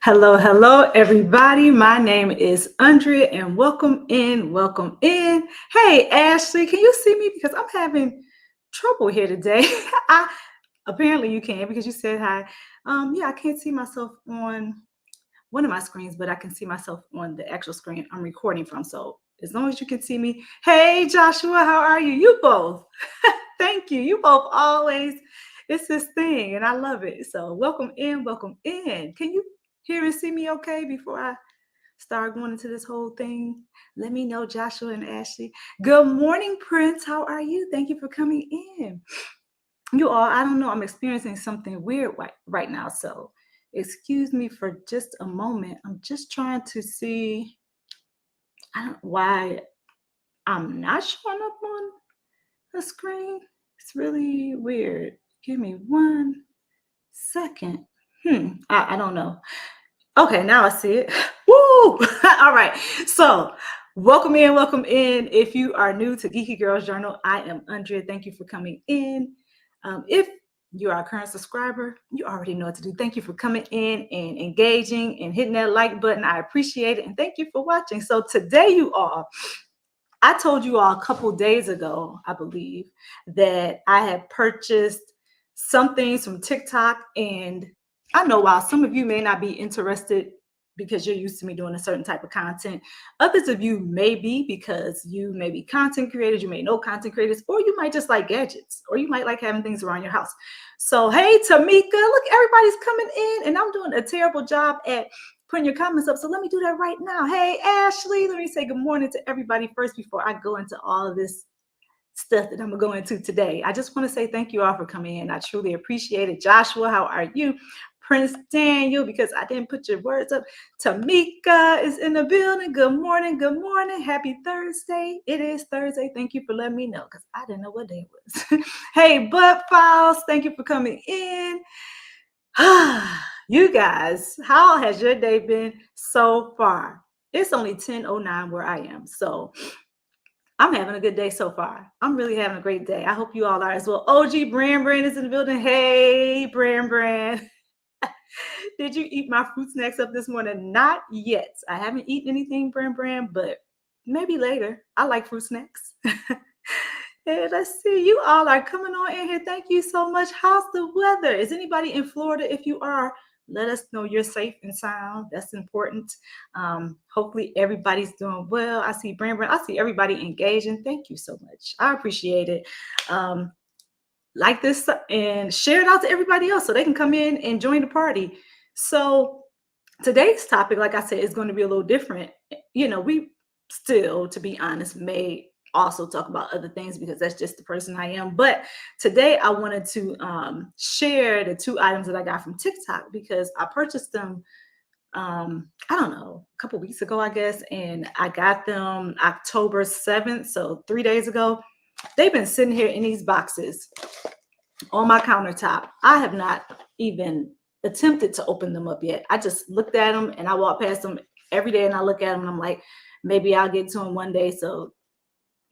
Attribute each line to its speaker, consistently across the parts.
Speaker 1: Hello, hello, everybody. My name is Andrea, and welcome in. Welcome in. Hey, Ashley, can you see me? Because I'm having trouble here today. I apparently you can because you said hi. Yeah, I can't see myself on one of my screens, but I can see myself on the actual screen I'm recording from. So as long as you can see me, hey, Joshua, how are you? You both. Thank you. You both always. It's this thing, and I love it. So welcome in. Welcome in. Can you hear and see me okay before I start going into this whole thing? Let me know, Joshua and Ashley. Good morning, Prince. How are you? Thank you for coming in. You all, I don't know, I'm experiencing something weird right now. So excuse me for just a moment. I'm just trying to see I don't why I'm not showing up on the screen. It's really weird. Give me 1 second. I don't know. Okay, now I see it. Woo! All right. So, welcome in, welcome in. If you are new to Geeky Girls Journal, I am Andrea. Thank you for coming in. If you are a current subscriber, you already know what to do. Thank you for coming in and engaging and hitting that like button. I appreciate it. And thank you for watching. So, today, you all, I told you all a couple days ago, I believe, that I had purchased some things from TikTok. And I know while some of you may not be interested because you're used to me doing a certain type of content, others of you may be because you may be content creators, you may know content creators, or you might just like gadgets, or you might like having things around your house. So, hey, Tamika, look, everybody's coming in, and I'm doing a terrible job at putting your comments up. So let me do that right now. Hey, Ashley, let me say good morning to everybody first before I go into all of this stuff that I'm going to go into today. I just want to say thank you all for coming in. I truly appreciate it. Joshua, how are you? Prince Daniel, because I didn't put your words up. Tamika is in the building. Good morning. Good morning. Happy Thursday. It is Thursday. Thank you for letting me know because I didn't know what day it was. Hey, Bud Files, thank you for coming in. You guys, how has your day been so far? It's only 10:09 where I am. So I'm having a good day so far. I'm really having a great day. I hope you all are as well. OG Brand is in the building. Hey, Brand. Did you eat my fruit snacks up this morning? Not yet. I haven't eaten anything, Brand, but maybe later. I like fruit snacks. Hey, let's see. You all are coming on in here. Thank you so much. How's the weather? Is anybody in Florida? If you are, let us know you're safe and sound. That's important. Hopefully everybody's doing well. I see Brand. I see everybody engaging. Thank you so much. I appreciate it. Like this and share it out to everybody else so they can come in and join the party. So today's topic, like I said, is going to be a little different. You know, we still, to be honest, may also talk about other things because that's just the person I am. But today I wanted to share the 2 items that I got from TikTok because I purchased them, I don't know, a couple weeks ago, I guess. And I got them October 7th. So 3 days ago. They've been sitting here in these boxes on my countertop. I have not even attempted to open them up yet. I just looked at them and I walk past them every day and I look at them and I'm like, maybe I'll get to them one day. So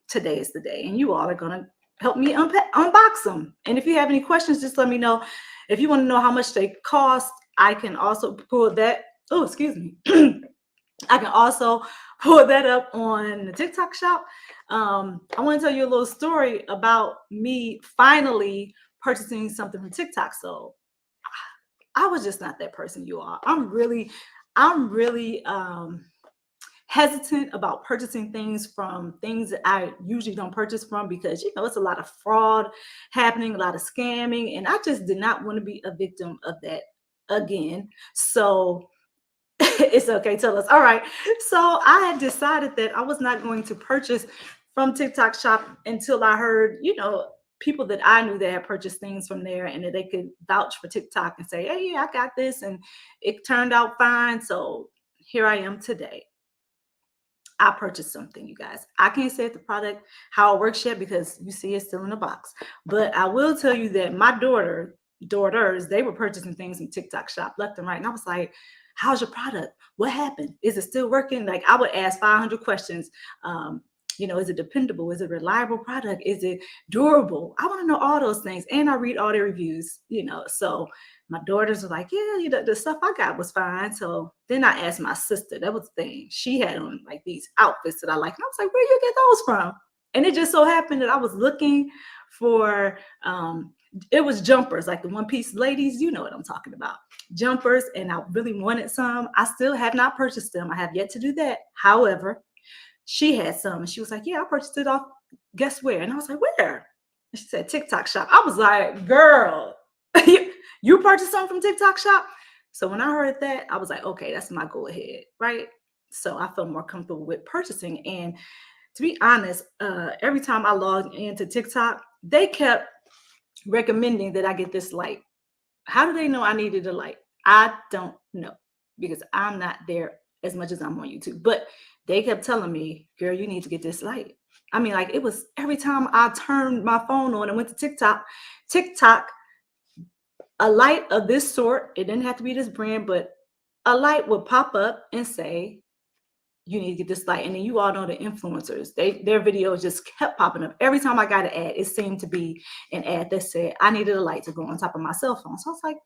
Speaker 1: today is the day. And you all are going to help me unbox them. And if you have any questions, just let me know. If you want to know how much they cost, I can also pull that. Oh, excuse me. I can also pull that up on the TikTok shop. I want to tell you a little story about me finally purchasing something from TikTok. So I was just not that person, you all. I'm really hesitant about purchasing things from things that I usually don't purchase from because, you know, it's a lot of fraud happening, a lot of scamming, and I just did not want to be a victim of that again. So it's okay, tell us. All right. So I had decided that I was not going to purchase from TikTok shop until I heard, you know, people that I knew that had purchased things from there and that they could vouch for TikTok and say, hey, yeah, I got this. And it turned out fine. So here I am today. I purchased something, you guys. I can't say the product, how it works yet because you see it's still in the box. But I will tell you that my daughters, they were purchasing things from TikTok shop left and right. And I was like, how's your product? What happened? Is it still working? Like I would ask 500 questions. is it dependable? Is it a reliable product? Is it durable? I want to know all those things. And I read all the reviews, So my daughters were like, yeah, the stuff I got was fine. So then I asked my sister, that was the thing. She had on like these outfits that I like. And I was like, where you get those from? And it just so happened that I was looking for, it was jumpers, like the one piece ladies, you know what I'm talking about. Jumpers, and I really wanted some. I still have not purchased them. I have yet to do that. However, she had some, and she was like, yeah, I purchased it off, guess where? And I was like, where? And she said, TikTok shop. I was like, girl, you purchased something from TikTok shop? So when I heard that, I was like, okay, that's my go ahead, right? So I felt more comfortable with purchasing. And to be honest, every time I logged into TikTok, they kept recommending that I get this light. How do they know I needed a light? I don't know, because I'm not there as much as I'm on YouTube. But they kept telling me, girl, you need to get this light. I mean, like, it was every time I turned my phone on and went to TikTok, a light of this sort, it didn't have to be this brand, but a light would pop up and say, you need to get this light. And then you all know the influencers, their videos just kept popping up. Every time I got an ad, it seemed to be an ad that said I needed a light to go on top of my cell phone. So I was like,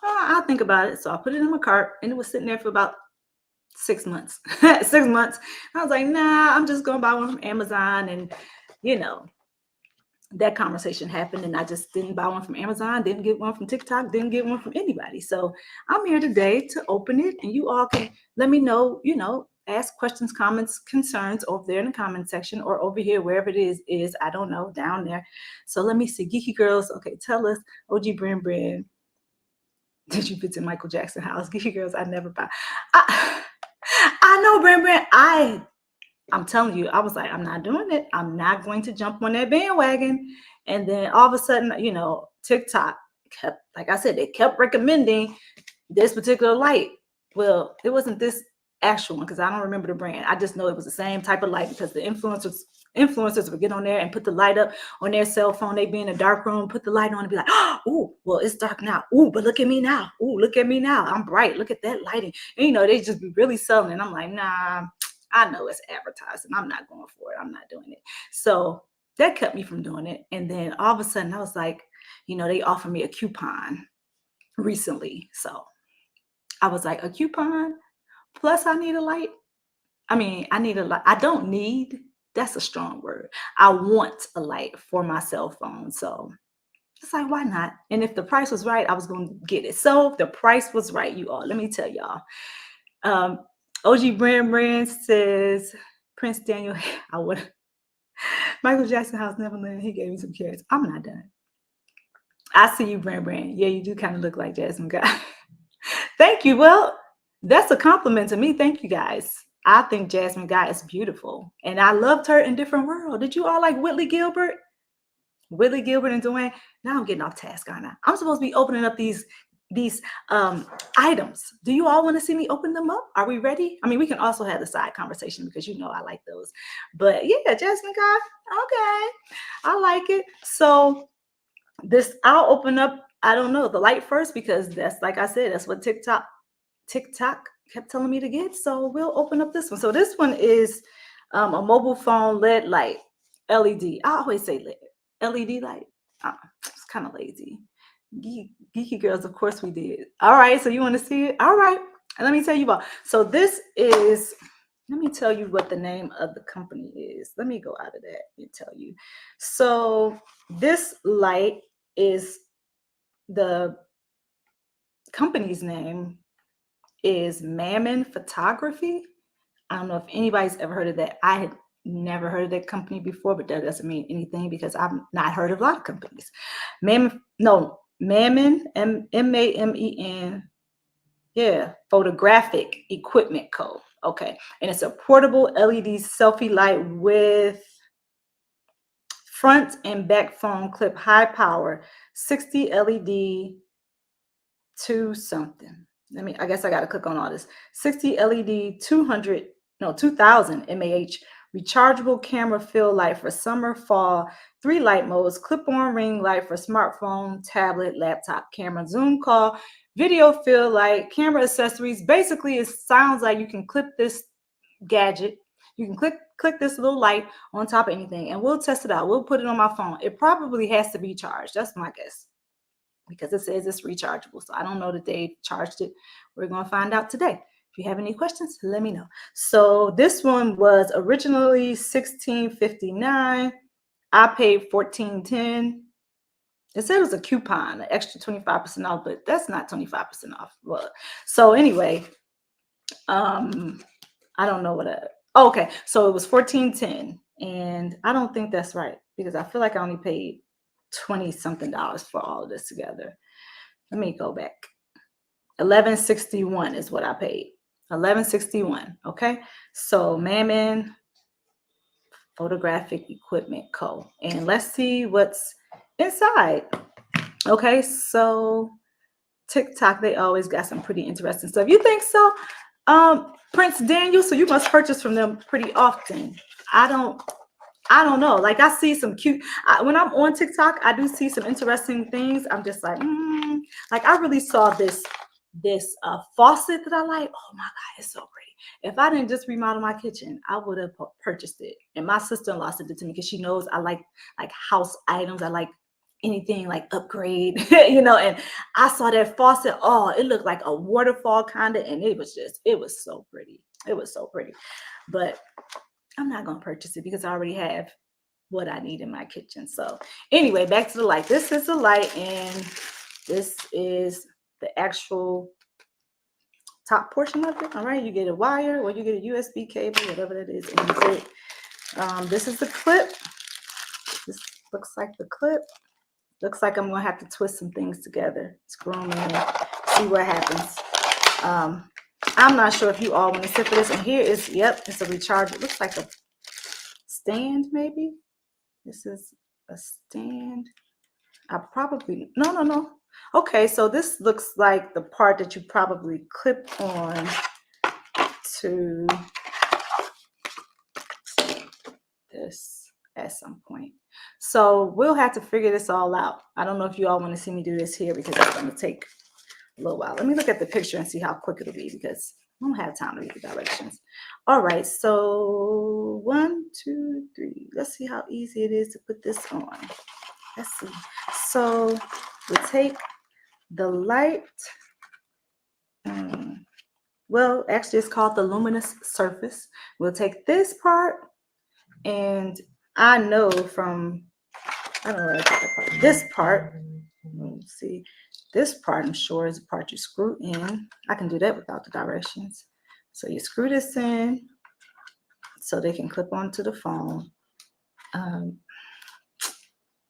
Speaker 1: I'll think about it. So I put it in my cart, and it was sitting there for about 6 months. 6 months. I was like, nah, I'm just gonna buy one from Amazon. And that conversation happened, and I just didn't buy one from Amazon, didn't get one from TikTok, didn't get one from anybody. So I'm here today to open it, and you all can let me know, ask questions, comments, concerns over there in the comment section, or over here, wherever it is, I don't know, down there. So let me see. Geeky Girls, okay, tell us, OG Brand, did you visit Michael Jackson house? Geeky Girls, I never buy. I know, Brand, I'm telling you, I was like, I'm not doing it. I'm not going to jump on that bandwagon. And then all of a sudden, TikTok kept, like I said, they kept recommending this particular light. Well, it wasn't this actual one, because I don't remember the brand. I just know it was the same type of light, because the influencers would get on there and put the light up on their cell phone. They'd be in a dark room, put the light on and be like, oh, well, it's dark now. Oh, but look at me now. Oh, look at me now. I'm bright. Look at that lighting. And, they just be really selling. And I'm like, nah, I know it's advertising. I'm not going for it. I'm not doing it. So that kept me from doing it. And then all of a sudden I was like, they offered me a coupon recently. So I was like, a coupon plus I need a light. I mean, I need a light. I don't need, that's a strong word. I want a light for my cell phone. So it's like, why not? And if the price was right, I was going to get it. So the price was right, you all. Let me tell y'all. OG Brand says, Prince Daniel, I would. Michael Jackson house, Neverland, he gave me some carrots. I'm not done. I see you, Brand. Yeah, you do kind of look like Jasmine Guy. Thank you. Well, that's a compliment to me. Thank you, guys. I think Jasmine Guy is beautiful, and I loved her in Different World. Did you all like Whitley Gilbert? Whitley Gilbert and Dwayne. Now I'm getting off task, aren't I? I'm supposed to be opening up these items. Do you all want to see me open them up? Are we ready? I mean, we can also have the side conversation, because I like those. But yeah, Jasmine Guy. Okay, I like it. So I'll open up, I don't know, the light first, because that's, like I said, that's what TikTok kept telling me to get. So we'll open up this one. So this one is a mobile phone LED light, LED. I always say LED light. It's kind of lazy. Geeky Girls, of course we did. All right, so you want to see it? All right, and let me tell you about. So this is, let me tell you what the name of the company is. Let me go out of that and tell you. So this light is, the company's name is Mammon Photography. I don't know if anybody's ever heard of that. I had never heard of that company before, but that doesn't mean anything, because I've not heard of a lot of companies. Mammon, MAMEN, yeah, Photographic Equipment Co. Okay, and it's a portable LED selfie light with front and back phone clip, high power, 60 LED to something. I guess I got to click on all this. 60 LED, 2000 mAh, rechargeable camera fill light for summer, fall, 3 light modes, clip-on ring light for smartphone, tablet, laptop, camera, Zoom call, video fill light, camera accessories. Basically, it sounds like you can clip this gadget. You can click this little light on top of anything, and we'll test it out. We'll put it on my phone. It probably has to be charged. That's my guess, because it says it's rechargeable. So I don't know that they charged it. We're going to find out today. If you have any questions, let me know. So this one was originally $16.59. I paid $14.10. It said it was a coupon, an extra 25% off, but that's not 25% off. Well, so anyway, I don't know what okay, so it was $14.10, and I don't think that's right, because I feel like I only paid $20-something for all of this together. Let me go back. $11.61 is what I paid. $11.61. Okay, so Mammon Photographic Equipment Co. And let's see what's inside. Okay, so TikTok, they always got some pretty interesting stuff. You think so? Prince Daniel, so you must purchase from them pretty often. I don't know. Like, I see some cute, when I'm on TikTok, I do see some interesting things. I'm just like, like, I really saw this faucet that I like. Oh my God, it's so pretty. If I didn't just remodel my kitchen, I would have purchased it. And my sister-in-law sent it to me because she knows I like house items. I like anything like upgrade, you know, and I saw that faucet. Oh, it looked like a waterfall kind of, and it was so pretty. It was so pretty. But I'm not going to purchase it because I already have what I need in my kitchen. So anyway, back to the light. This is the light, and this is the actual top portion of it. All right, you get a wire, or you get a USB cable, whatever that is. And this is the clip. This looks like the clip. Looks like I'm going to have to twist some things together, screw them in, see what happens. I'm not sure if you all want to sit for this. And here is, yep, it's a recharge. It looks like a stand, maybe. This is a stand. I probably, no. Okay, so this looks like the part that you probably clip on to this at some point. So we'll have to figure this all out. I don't know if you all want to see me do this here, because it's going to take a little while. Let me look at the picture and see how quick it'll be, because I don't have time to read the directions. All right, so 1, 2, 3. Let's see how easy it is to put this on. Let's see. So we take the light. Well, actually, it's called the luminous surface. We'll take this part, and I know from, I don't know where I take the part. This part, let's see, this part I'm sure is the part you screw in. I can do that without the directions. So you screw this in so they can clip onto the phone.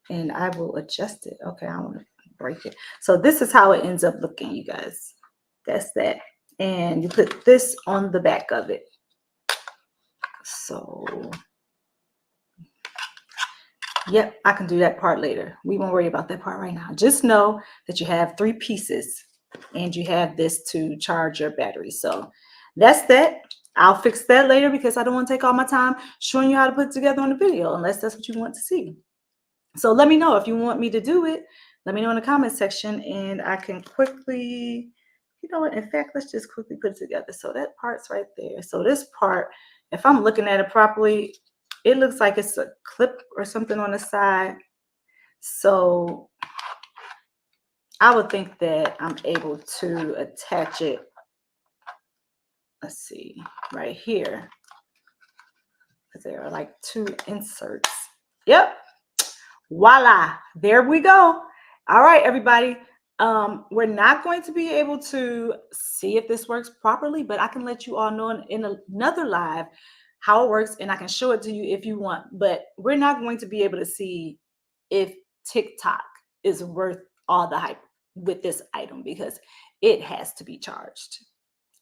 Speaker 1: And I will adjust it. Okay, I want to break it. So this is how it ends up looking, you guys. That's that. And you put this on the back of it. So, yep, I can do that part later. We won't worry about that part right now. Just know that you have 3 pieces, and you have this to charge your battery. So that's that. I'll fix that later, because I don't want to take all my time showing you how to put it together on the video, unless that's what you want to see. So let me know if you want me to do it. Let me know in the comment section, and I can quickly, you know what, in fact, let's just quickly put it together. So that part's right there. So this part, if I'm looking at it properly, it looks like it's a clip or something on the side. So I would think that I'm able to attach it, let's see, right here. Because there are like 2 inserts. Yep. Voila, there we go. All right, everybody. We're not going to be able to see if this works properly, but I can let you all know in another live how it works, and I can show it to you if you want. But we're not going to be able to see if TikTok is worth all the hype with this item, because it has to be charged,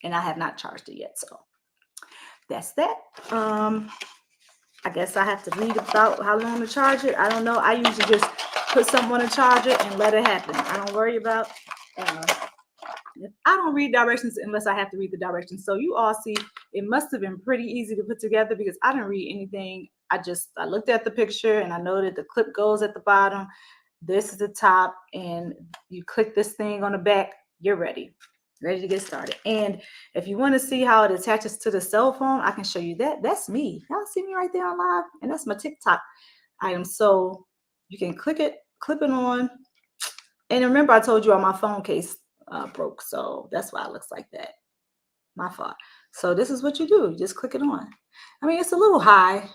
Speaker 1: and I have not charged it yet. So that's that. I guess I have to read about how long to charge it. I don't know. I usually just put something on the charger and let it happen. I don't worry about, I don't read directions unless I have to read the directions. So you all see, it must have been pretty easy to put together, because I didn't read anything. I looked at the picture, and I know that the clip goes at the bottom. This is the top, and you click this thing on the back. You're ready. Ready to get started. And if you want to see how it attaches to the cell phone, I can show you that. That's me. Y'all see me right there on live? And that's my TikTok item. So you can click it, clip it on. And remember, I told you all my phone case broke. So that's why it looks like that. My fault. So this is what you do. You just click it on. I mean, it's a little high,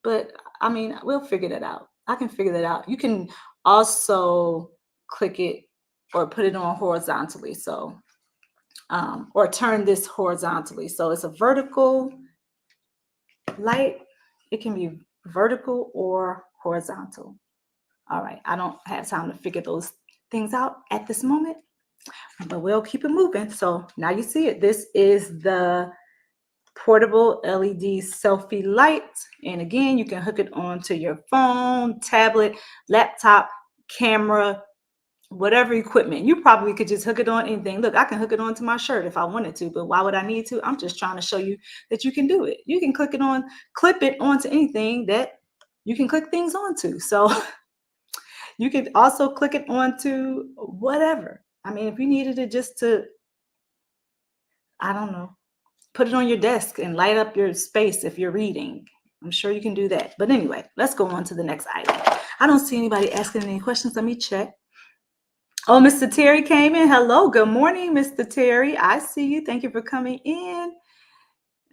Speaker 1: but I mean, we'll figure that out. I can figure that out. You can also click it or put it on horizontally. So, or turn this horizontally. So it's a vertical light. It can be vertical or horizontal. All right. I don't have time to figure those things out at this moment, but we'll keep it moving. So now you see it. This is the portable LED selfie light. And again, you can hook it onto your phone, tablet, laptop, camera, whatever equipment. You probably could just hook it on anything. Look, I can hook it onto my shirt if I wanted to, but why would I need to? I'm just trying to show you that you can do it. You can click it on, clip it onto anything that you can click things onto. So you could also click it onto whatever. I mean, if you needed it just to, I don't know, put it on your desk and light up your space if you're reading. I'm sure you can do that. But anyway, let's go on to the next item. I don't see anybody asking any questions. Let me check. Oh, Mr. Terry came in. Hello. Good morning, Mr. Terry. I see you. Thank you for coming in.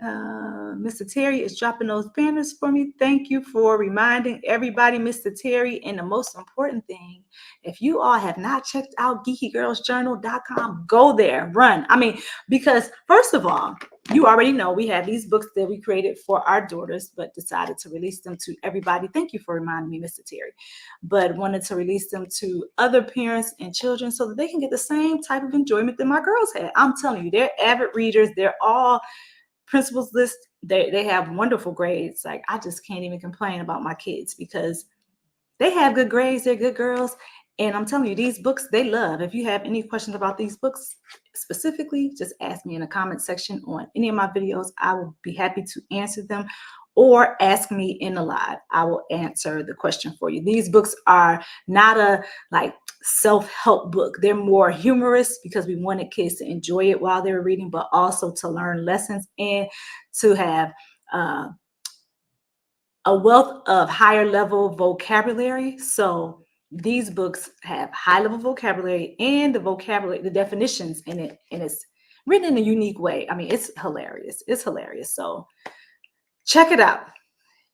Speaker 1: Mr. Terry is dropping those banners for me. Thank you for reminding everybody, Mr. Terry. And the most important thing, if you all have not checked out geekygirlsjournal.com, go there, run. I mean, because first of all, you already know we have these books that we created for our daughters, but decided to release them to everybody. Thank you for reminding me, Mr. Terry. But wanted to release them to other parents and children so that they can get the same type of enjoyment that my girls had. I'm telling you, they're avid readers. They're all principals list. They have wonderful grades. Like, I just can't even complain about my kids because they have good grades. They're good girls. And I'm telling you, these books they love. If you have any questions about these books specifically, just ask me in the comment section on any of my videos. I will be happy to answer them, or ask me in the live. I will answer the question for you. These books are not a like self-help book. They're more humorous because we wanted kids to enjoy it while they were reading, but also to learn lessons and to have a wealth of higher level vocabulary. So these books have high level vocabulary, and the vocabulary, the definitions in it, and it's written in a unique way. I mean, it's hilarious. It's hilarious. So check it out.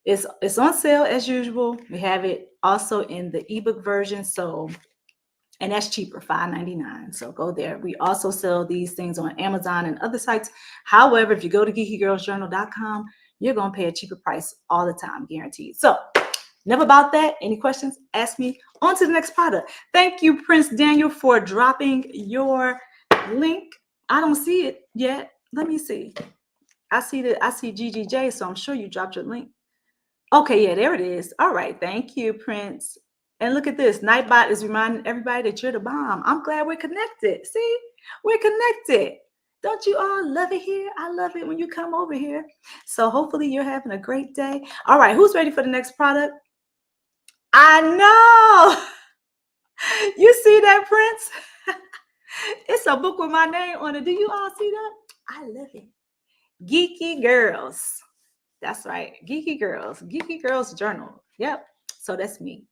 Speaker 1: It's on sale as usual. We have it also in the ebook version. So, and that's cheaper, $5.99. So go there. We also sell these things on Amazon and other sites. However, if you go to geekygirlsjournal.com, you're going to pay a cheaper price all the time, guaranteed. So enough about that. Any questions? Ask me. On to the next product. Thank you, Prince Daniel, for dropping your link. I don't see it yet. Let me see. I see GGJ, so I'm sure you dropped your link. Okay, yeah, there it is. All right, thank you, Prince. And look at this. Nightbot is reminding everybody that you're the bomb. I'm glad we're connected. See, we're connected. Don't you all love it here? I love it when you come over here. So hopefully you're having a great day. All right, who's ready for the next product? I know. You see that, Prince? It's a book with my name on it. Do you all see that? I love it. Geeky Girls. That's right. Geeky Girls Journal. Yep. So that's me.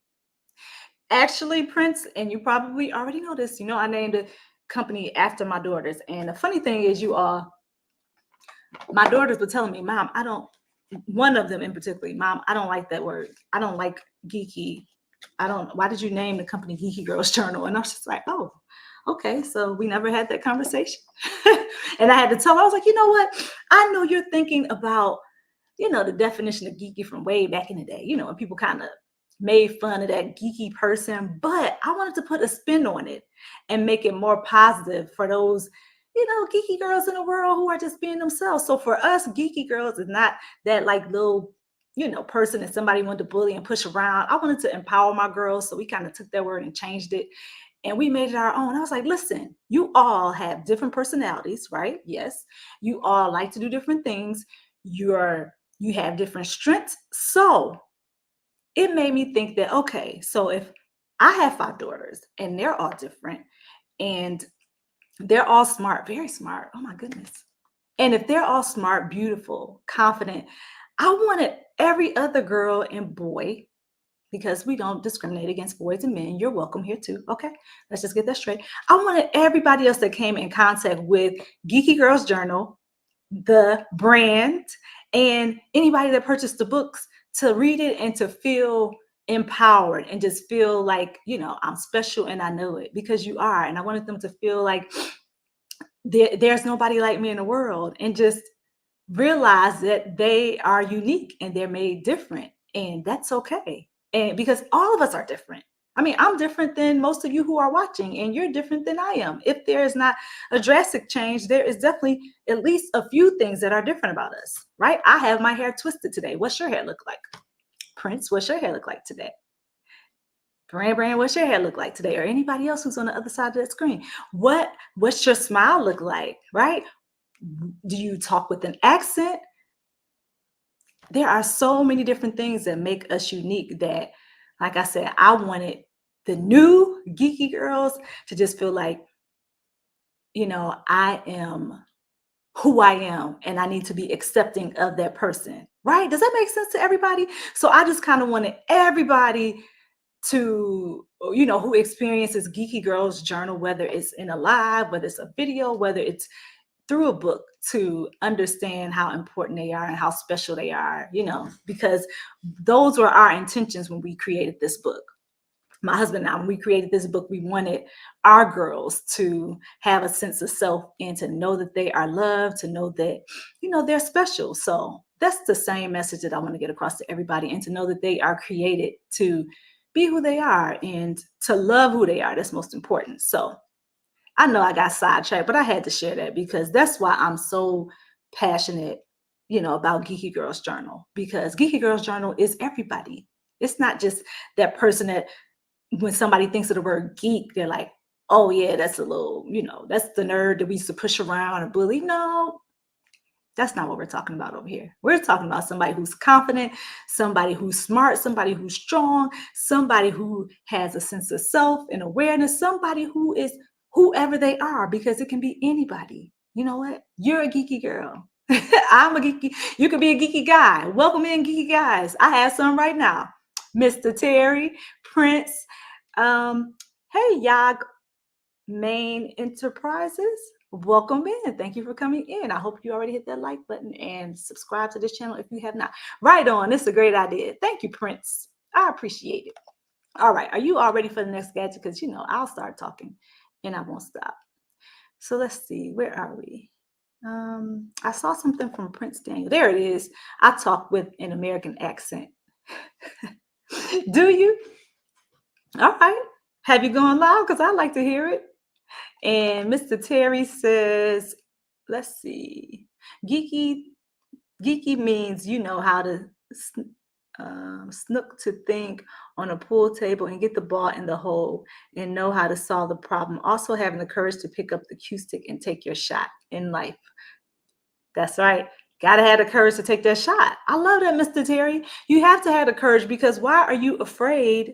Speaker 1: Actually, Prince, and you probably already know this, I named a company after my daughters. And the funny thing is, my daughters were telling me, Mom, one of them in particular, Mom, I don't like that word. I don't like geeky. Why did you name the company Geeky Girls Journal? And I was just like, oh, okay. So we never had that conversation. And I had to tell her, I was like, you know what? I know you're thinking about, the definition of geeky from way back in the day, and people kind of made fun of that geeky person, but I wanted to put a spin on it and make it more positive for those, geeky girls in the world who are just being themselves. So for us, geeky girls is not that like little, person that somebody wanted to bully and push around. I wanted to empower my girls. So we kind of took that word and changed it, and we made it our own. I was like, listen, you all have different personalities, right? Yes. You all like to do different things. You have different strengths. So it made me think that, okay, so if I have 5 daughters and they're all different, and they're all smart, very smart. Oh my goodness. And if they're all smart, beautiful, confident, I wanted every other girl and boy, because we don't discriminate against boys and men. You're welcome here too. Okay, let's just get that straight. I wanted everybody else that came in contact with Geeky Girls Journal, the brand, and anybody that purchased the books to read it and to feel empowered and just feel like, I'm special and I know it, because you are. And I wanted them to feel like there's nobody like me in the world, and just realize that they are unique and they're made different, and that's okay. And because all of us are different. I mean, I'm different than most of you who are watching, and you're different than I am. If there is not a drastic change, there is definitely at least a few things that are different about us, right? I have my hair twisted today. What's your hair look like? Prince, what's your hair look like today? Brand, what's your hair look like today? Or anybody else who's on the other side of that screen? What's your smile look like, right? Do you talk with an accent? There are so many different things that make us unique that, like I said, I wanted the new geeky girls to just feel like, I am who I am, and I need to be accepting of that person, right? Does that make sense to everybody? So I just kind of wanted everybody to, who experiences Geeky Girls Journal, whether it's in a live, whether it's a video, whether it's through a book, to understand how important they are and how special they are, because those were our intentions when we created this book. My husband and I, when we created this book, we wanted our girls to have a sense of self and to know that they are loved, to know that, they're special. So that's the same message that I want to get across to everybody, and to know that they are created to be who they are and to love who they are. That's most important. So I know I got sidetracked, but I had to share that because that's why I'm so passionate, about Geeky Girls Journal, because Geeky Girls Journal is everybody. It's not just that person that when somebody thinks of the word geek, they're like, oh yeah, that's a little, that's the nerd that we used to push around and bully. No, that's not what we're talking about over here. We're talking about somebody who's confident, somebody who's smart, somebody who's strong, somebody who has a sense of self and awareness, somebody who is whoever they are, because it can be anybody. You know what? You're a geeky girl. I'm a geeky. You could be a geeky guy. Welcome in, geeky guys. I have some right now. Mr. Terry, Prince. Hey, Yag Main Enterprises. Welcome in. Thank you for coming in. I hope you already hit that like button and subscribe to this channel if you have not. Right on. It's a great idea. Thank you, Prince. I appreciate it. All right. Are you all ready for the next gadget? Because, I'll start talking and I won't stop. So let's see. Where are we? I saw something from Prince Daniel. There it is. I talk with an American accent. Do you? All right. Have you gone live? Because I like to hear it. And Mr. Terry says, let's see. Geeky means how to snook to think on a pool table and get the ball in the hole and know how to solve the problem. Also having the courage to pick up the cue stick and take your shot in life. That's right. Gotta have the courage to take that shot. I love that, Mr. Terry. You have to have the courage, because why are you afraid?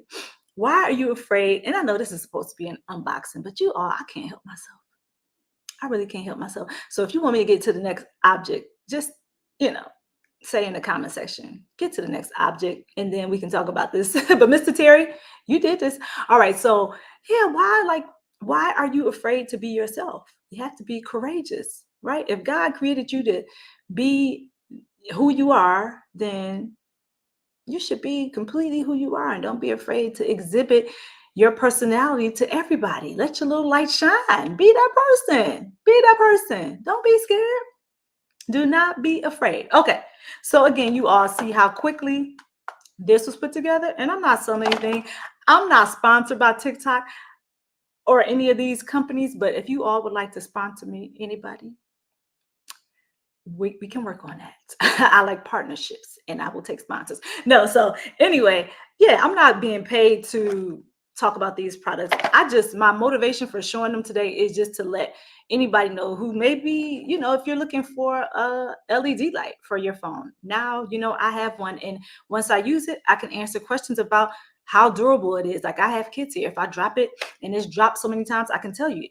Speaker 1: Why are you afraid? And I know this is supposed to be an unboxing, but I can't help myself. I really can't help myself. So if you want me to get to the next object, just, say in the comment section, get to the next object, and then we can talk about this. But Mr. Terry, you did this. All right. So yeah, why are you afraid to be yourself? You have to be courageous, right? If God created you to be who you are, then you should be completely who you are, and don't be afraid to exhibit your personality to everybody. Let your little light shine. Be that person. Be that person. Don't be scared. Do not be afraid. Okay. So again, you all see how quickly this was put together. And I'm not selling anything. I'm not sponsored by TikTok or any of these companies. But if you all would like to sponsor me, anybody, we can work on that. I like partnerships, and I will take sponsors. No, so anyway, yeah, I'm not being paid to talk about these products. My motivation for showing them today is just to let anybody know who maybe, if you're looking for a LED light for your phone. Now, I have one, and once I use it, I can answer questions about how durable it is. Like, I have kids here. If I drop it and it's dropped so many times, I can tell you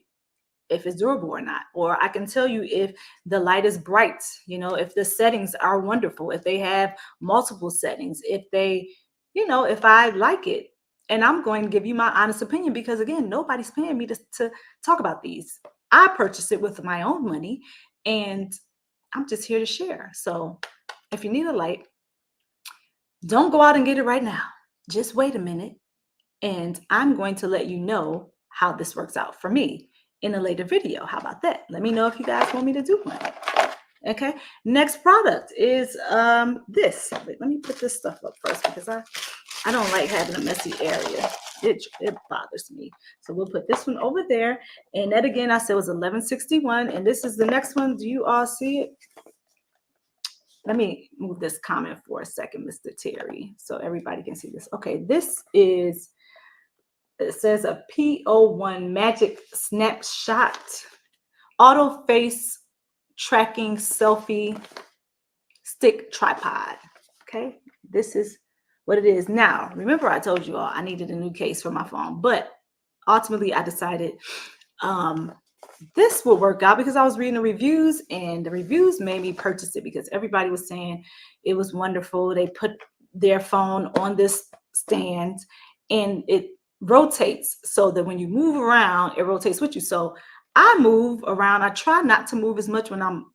Speaker 1: if it's durable or not. Or I can tell you if the light is bright, you know, if the settings are wonderful, if they have multiple settings, if they, you know, if I like it. And I'm going to give you my honest opinion because, again, nobody's paying me to talk about these. I purchased it with my own money, and I'm just here to share. So if you need a light, don't go out and get it right now. Just wait a minute, and I'm going to let you know how this works out for me in a later video. How about that? Let me know if you guys want me to do one. Okay, next product is this. Wait, let me put this stuff up first because I don't like having a messy area. It bothers me. So we'll put this one over there. And that, again, I said was $11.61. And this is the next one. Do you all see it? Let me move this comment for a second, Mr. Terry, so everybody can see this. Okay, this is, it says a P01 Magic Snapshot Auto Face Tracking Selfie Stick Tripod. Okay, this is what it is. Now, remember I told you all I needed a new case for my phone, but ultimately I decided this will work out because I was reading the reviews, and the reviews made me purchase it because everybody was saying it was wonderful. They put their phone on this stand and it rotates so that when you move around, it rotates with you. So I move around. I try not to move as much when I'm,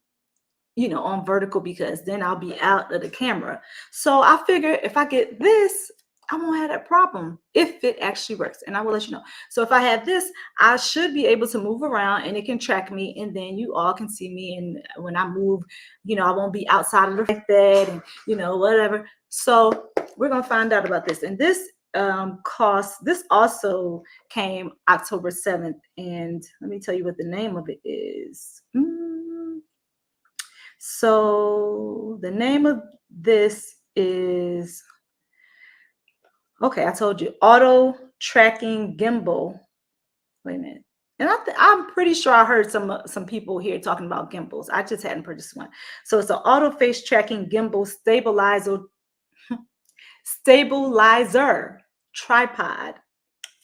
Speaker 1: you know, on vertical because then I'll be out of the camera. So I figure if I get this, I won't have that problem if it actually works, and I will let you know. So if I have this, I should be able to move around and it can track me, and then you all can see me. And when I move, you know, I won't be outside of the like that, and you know, whatever. So we're gonna find out about this. And this this also came October 7th, and let me tell you what the name of it is. So the name of this is, okay, I told you, auto tracking gimbal. Wait a minute. And I'm pretty sure I heard some people here talking about gimbals. I just hadn't purchased one. So it's an auto face tracking gimbal stabilizer tripod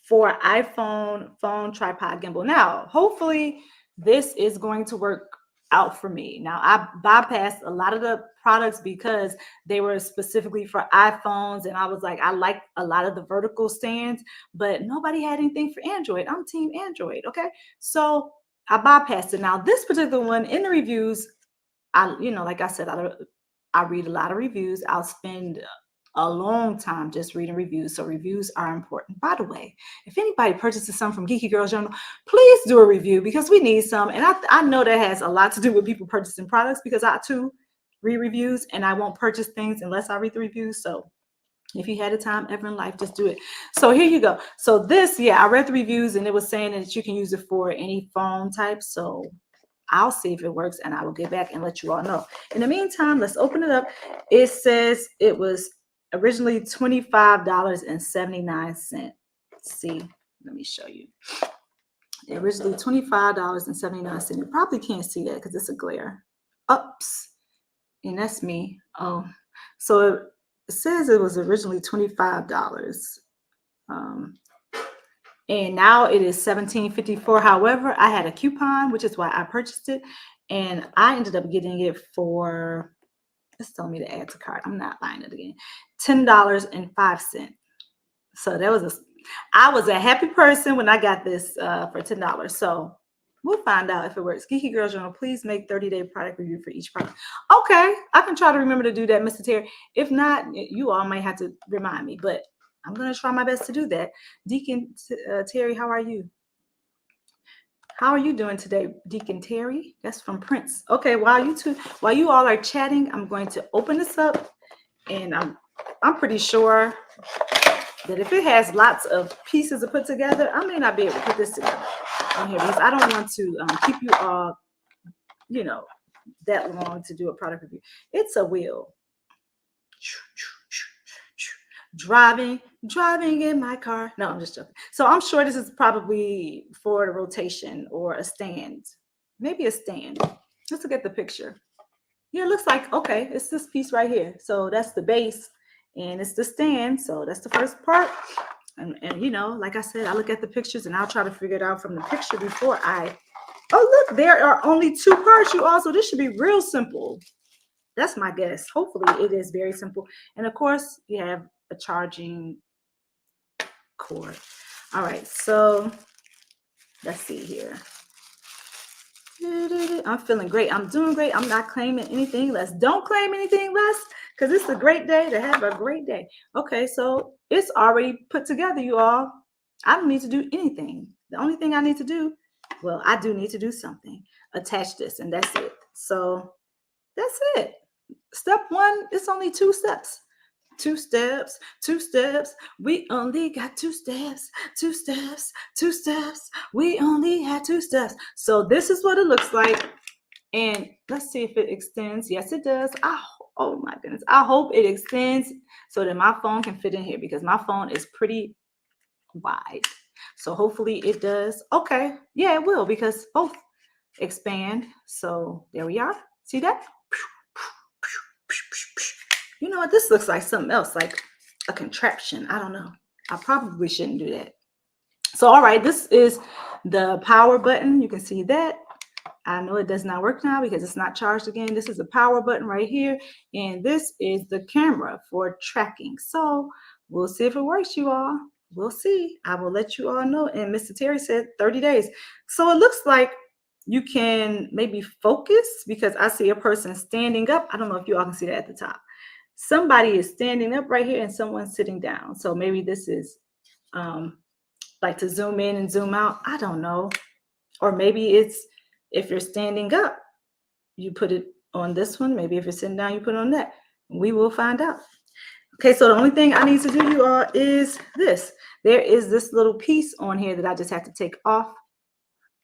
Speaker 1: for iPhone phone tripod gimbal. Now, hopefully this is going to work out for me. Now, I bypassed a lot of the products because they were specifically for iPhones, and I was like, I like a lot of the vertical stands, but nobody had anything for Android. I'm team Android, okay? So I bypassed it. Now, this particular one in the reviews, you know, like I said, I read a lot of reviews. I'll spend a long time just reading reviews. So reviews are important. By the way, if anybody purchases some from Geeky Girls Journal, please do a review because we need some. And I know that has a lot to do with people purchasing products because I too read reviews, and I won't purchase things unless I read the reviews. So if you had a time ever in life, just do it. So here you go. So this, yeah, I read the reviews and it was saying that you can use it for any phone type. So I'll see if it works, and I will get back and let you all know. In the meantime, let's open it up. It says it was originally $25.79. See, let me show you. Originally $25.79. You probably can't see that because it's a glare. Oops. And that's me. Oh, so it says it was originally $25. And now it is $17.54. However, I had a coupon, which is why I purchased it. And I ended up getting it for, it's telling me to add to cart. I'm not buying it again. $10.05. So I was a happy person when I got this for $10. So we'll find out if it works. Geeky Girls Journal, please make 30-day product review for each product. Okay, I can try to remember to do that, Mr. Terry. If not, you all might have to remind me, but I'm going to try my best to do that. Deacon Terry, how are you? How are you doing today, Deacon Terry? That's from Prince. Okay, while you all are chatting, I'm going to open this up, and I'm pretty sure that if it has lots of pieces to put together, I may not be able to put this together on here because I don't want to keep you all, you know, that long to do a product review. It's a wheel. Driving in my car. No, I'm just joking. So I'm sure this is probably for a rotation or a stand. Maybe a stand. Let's look at the picture. Yeah, it looks like, okay, it's this piece right here. So that's the base and it's the stand. So that's the first part. And you know, like I said, I look at the pictures and I'll try to figure it out from the picture before I Oh, look, there are only 2 parts, you all. So this should be real simple. That's my guess. Hopefully it is very simple. And of course, you have a charging cord. All right, so let's see here. I'm feeling great. I'm doing great. I'm not claiming anything less. Don't claim anything less, because it's a great day to have a great day. Okay, so it's already put together, you all. I don't need to do anything. The only thing I need to do, well, I do need to do something. Attach this, and that's it. So that's it. Step 1, it's only 2 steps. 2 steps, 2 steps. We only got 2 steps, 2 steps, 2 steps. We only had 2 steps. So this is what it looks like. And let's see if it extends. Yes, it does. Oh my goodness. I hope it extends so that my phone can fit in here, because my phone is pretty wide. So hopefully it does. Okay. Yeah, it will, because both expand. So there we are. See that? You know what? This looks like something else, like a contraption. I don't know. I probably shouldn't do that. So, all right, this is the power button. You can see that. I know it does not work now because it's not charged again. This is the power button right here. And this is the camera for tracking. So we'll see if it works, you all. We'll see. I will let you all know. And Mr. Terry said 30 days. So it looks like you can maybe focus, because I see a person standing up. I don't know if you all can see that at the top. Somebody is standing up right here and someone's sitting down. So maybe this is like to zoom in and zoom out. I don't know. Or maybe it's, if you're standing up, you put it on this one. Maybe if you're sitting down, you put it on that. We will find out. Okay, so the only thing I need to do, you all, is this. There is this little piece on here that I just have to take off.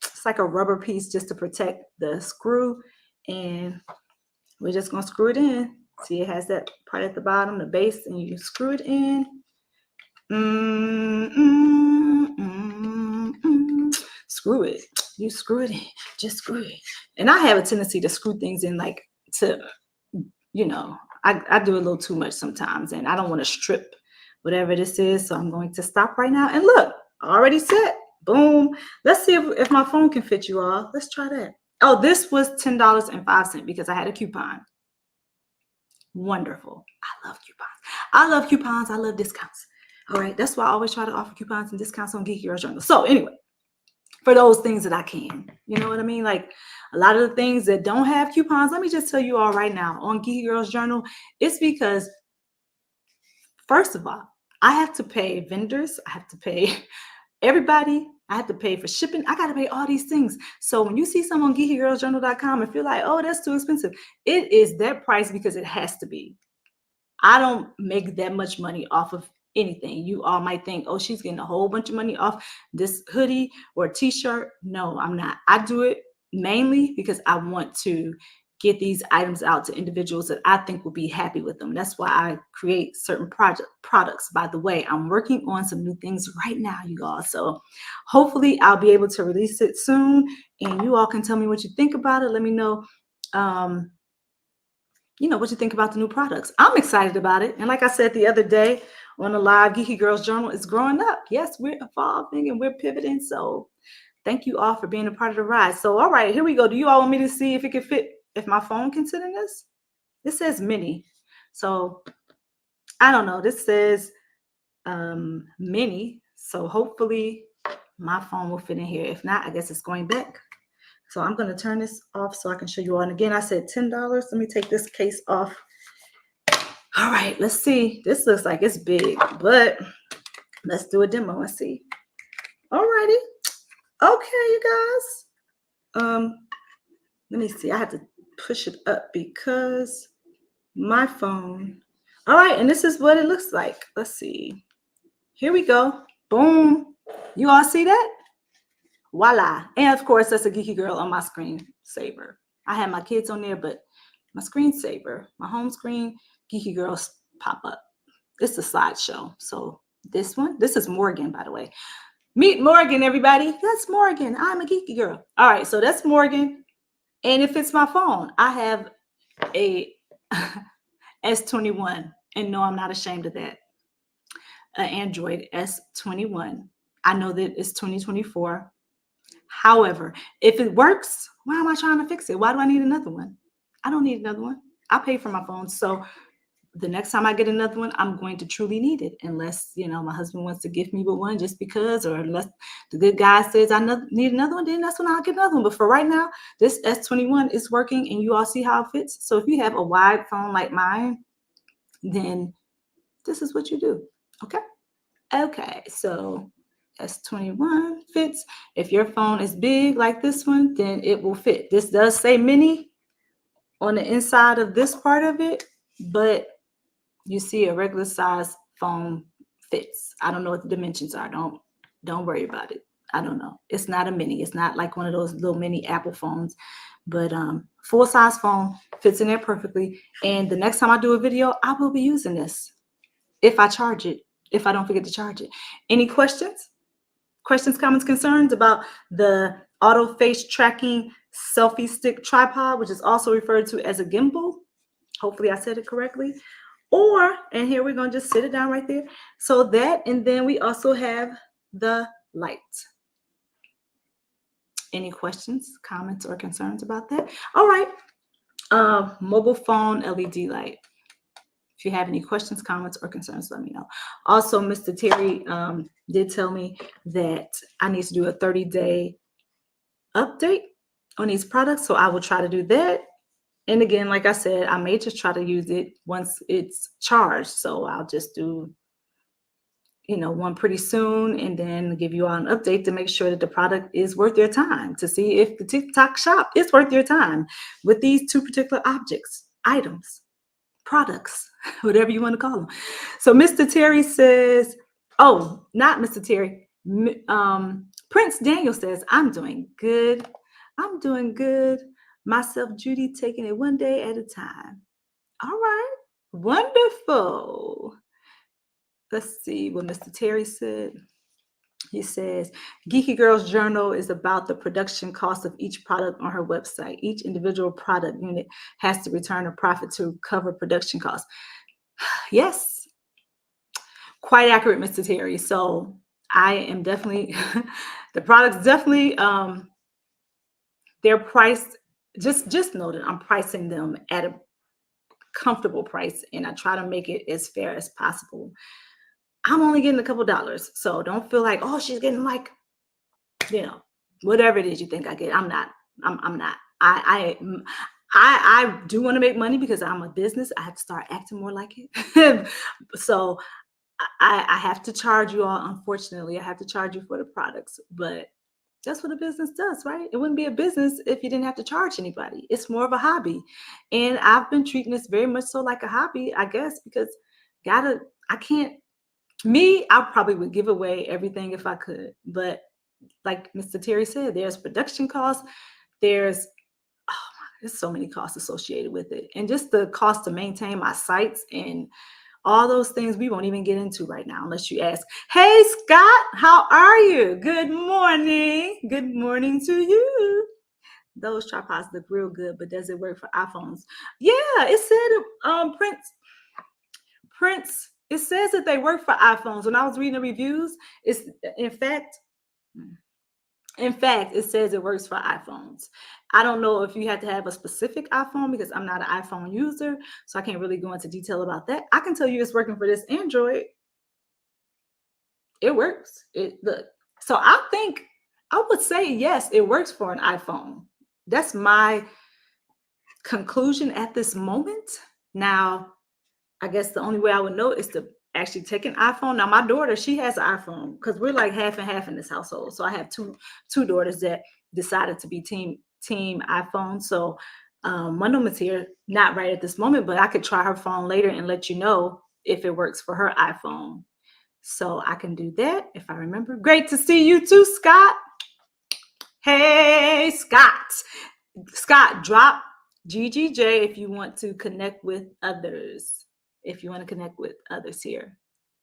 Speaker 1: It's like a rubber piece just to protect the screw. And we're just going to screw it in. See, it has that part at the bottom, the base, and you screw it in. Screw it. You screw it in. Just screw it. And I have a tendency to screw things in, like, to, you know, I do a little too much sometimes, and I don't want to strip whatever this is. So I'm going to stop right now. And look, already set. Boom. Let's see if my phone can fit, you all. Let's try that. Oh, this was $10.05 because I had a coupon. Wonderful. I love coupons. I love coupons. I love discounts. All right. That's why I always try to offer coupons and discounts on Geeky Girls Journal. So anyway, for those things that I can, you know what I mean? Like a lot of the things that don't have coupons, let me just tell you all right now on Geeky Girls Journal, it's because, first of all, I have to pay vendors. I have to pay everybody. I have to pay for shipping. I got to pay all these things. So when you see some on geekygirlsjournal.com and feel like, oh, that's too expensive, it is that price because it has to be. I don't make that much money off of anything. You all might think, oh, she's getting a whole bunch of money off this hoodie or t-shirt. No, I'm not. I do it mainly because I want to get these items out to individuals that I think will be happy with them. That's why I create certain products. By the way, I'm working on some new things right now, you all. So hopefully I'll be able to release it soon, and you all can tell me what you think about it. Let me know, what you think about the new products. I'm excited about it. And like I said the other day on the live, Geeky Girls Journal is growing up. Yes, we're evolving and we're pivoting. So thank you all for being a part of the ride. So, all right, here we go. Do you all want me to see if it can fit, if my phone can sit in this? This says mini. So I don't know. This says mini. So hopefully my phone will fit in here. If not, I guess it's going back. So I'm going to turn this off so I can show you all. And again, I said $10. Let me take this case off. All right, let's see. This looks like it's big, but let's do a demo and see. All righty. Okay, you guys. Let me see. I have to push it up because my phone. All right, and this is what it looks like. Let's see. Here we go. Boom. You all see that? Voila. And of course, that's a Geeky Girl on my screensaver. I have my kids on there, but my screensaver, my home screen, Geeky Girls pop up. It's a slideshow. So this one, this is Morgan, by the way. Meet Morgan, everybody. That's Morgan. I'm a Geeky Girl. All right, so that's Morgan. And if it's my phone, I have a S21. And no, I'm not ashamed of that. An Android S21. I know that it's 2024. However, if it works, why am I trying to fix it? Why do I need another one? I don't need another one. I pay for my phone. So the next time I get another one, I'm going to truly need it. Unless, my husband wants to gift me with one just because, or unless the good guy says I need another one, then that's when I'll get another one. But for right now, this S21 is working and you all see how it fits. So if you have a wide phone like mine, then this is what you do. Okay. Okay. So S21 fits. If your phone is big like this one, then it will fit. This does say mini on the inside of this part of it, but you see a regular size phone fits. I don't know what the dimensions are. Don't worry about it. I don't know. It's not a mini. It's not like one of those little mini Apple phones, but full size phone fits in there perfectly. And the next time I do a video, I will be using this if I charge it, if I don't forget to charge it. Any questions? Questions, comments, concerns about the auto face tracking selfie stick tripod, which is also referred to as a gimbal? Hopefully I said it correctly. And here we're going to just sit it down right there. So that, and then we also have the light. Any questions, comments, or concerns about that? All right. Mobile phone LED light. If you have any questions, comments, or concerns, let me know. Also, Mr. Terry did tell me that I need to do a 30-day update on these products. So I will try to do that. And again, like I said, I may just try to use it once it's charged. So I'll just do, one pretty soon and then give you all an update to make sure that the product is worth your time, to see if the TikTok shop is worth your time with these two particular objects, items, products, whatever you want to call them. So Mr. Terry says, oh, not Mr. Terry. Prince Daniel says, I'm doing good. I'm doing good. Myself, Judy, taking it one day at a time. All right. Wonderful. Let's see what Mr. Terry said. He says, Geeky Girls Journal is about the production cost of each product on her website. Each individual product unit has to return a profit to cover production costs. Yes, quite accurate, Mr. Terry. So I am definitely, the products definitely, they're priced, just know that I'm pricing them at a comfortable price, and I try to make it as fair as possible. I'm only getting a couple dollars, so don't feel like, oh, she's getting like, whatever it is you think I get. I'm not. I'm not. I do want to make money because I'm a business. I have to start acting more like it. So I have to charge you all. Unfortunately, I have to charge you for the products, but that's what a business does, right? It wouldn't be a business if you didn't have to charge anybody. It's more of a hobby. And I've been treating this very much so like a hobby, I guess, because I probably would give away everything if I could. But like Mr. Terry said, there's production costs. There's so many costs associated with it. And just the cost to maintain my sites and all those things we won't even get into right now unless you ask. Hey, Scott, how are you? Good morning. Good morning to you. Those tripods look real good, but does it work for iPhones? Yeah, it said Prince, it says that they work for iPhones. When I was reading the reviews, in fact, it says it works for iPhones. I don't know if you have to have a specific iPhone because I'm not an iPhone user, so I can't really go into detail about that. I can tell you it's working for this Android. It works. So I would say yes, it works for an iPhone. That's my conclusion at this moment. Now, I guess the only way I would know is to actually take an iPhone. Now, my daughter, she has an iPhone because we're like half and half in this household. So I have two daughters that decided to be team iPhone. So one of them is here, not right at this moment, but I could try her phone later and let you know if it works for her iPhone. So I can do that if I remember. Great to see you too, Scott. Hey, Scott. Scott, drop GGJ if you want to connect with others. If you want to connect with others here,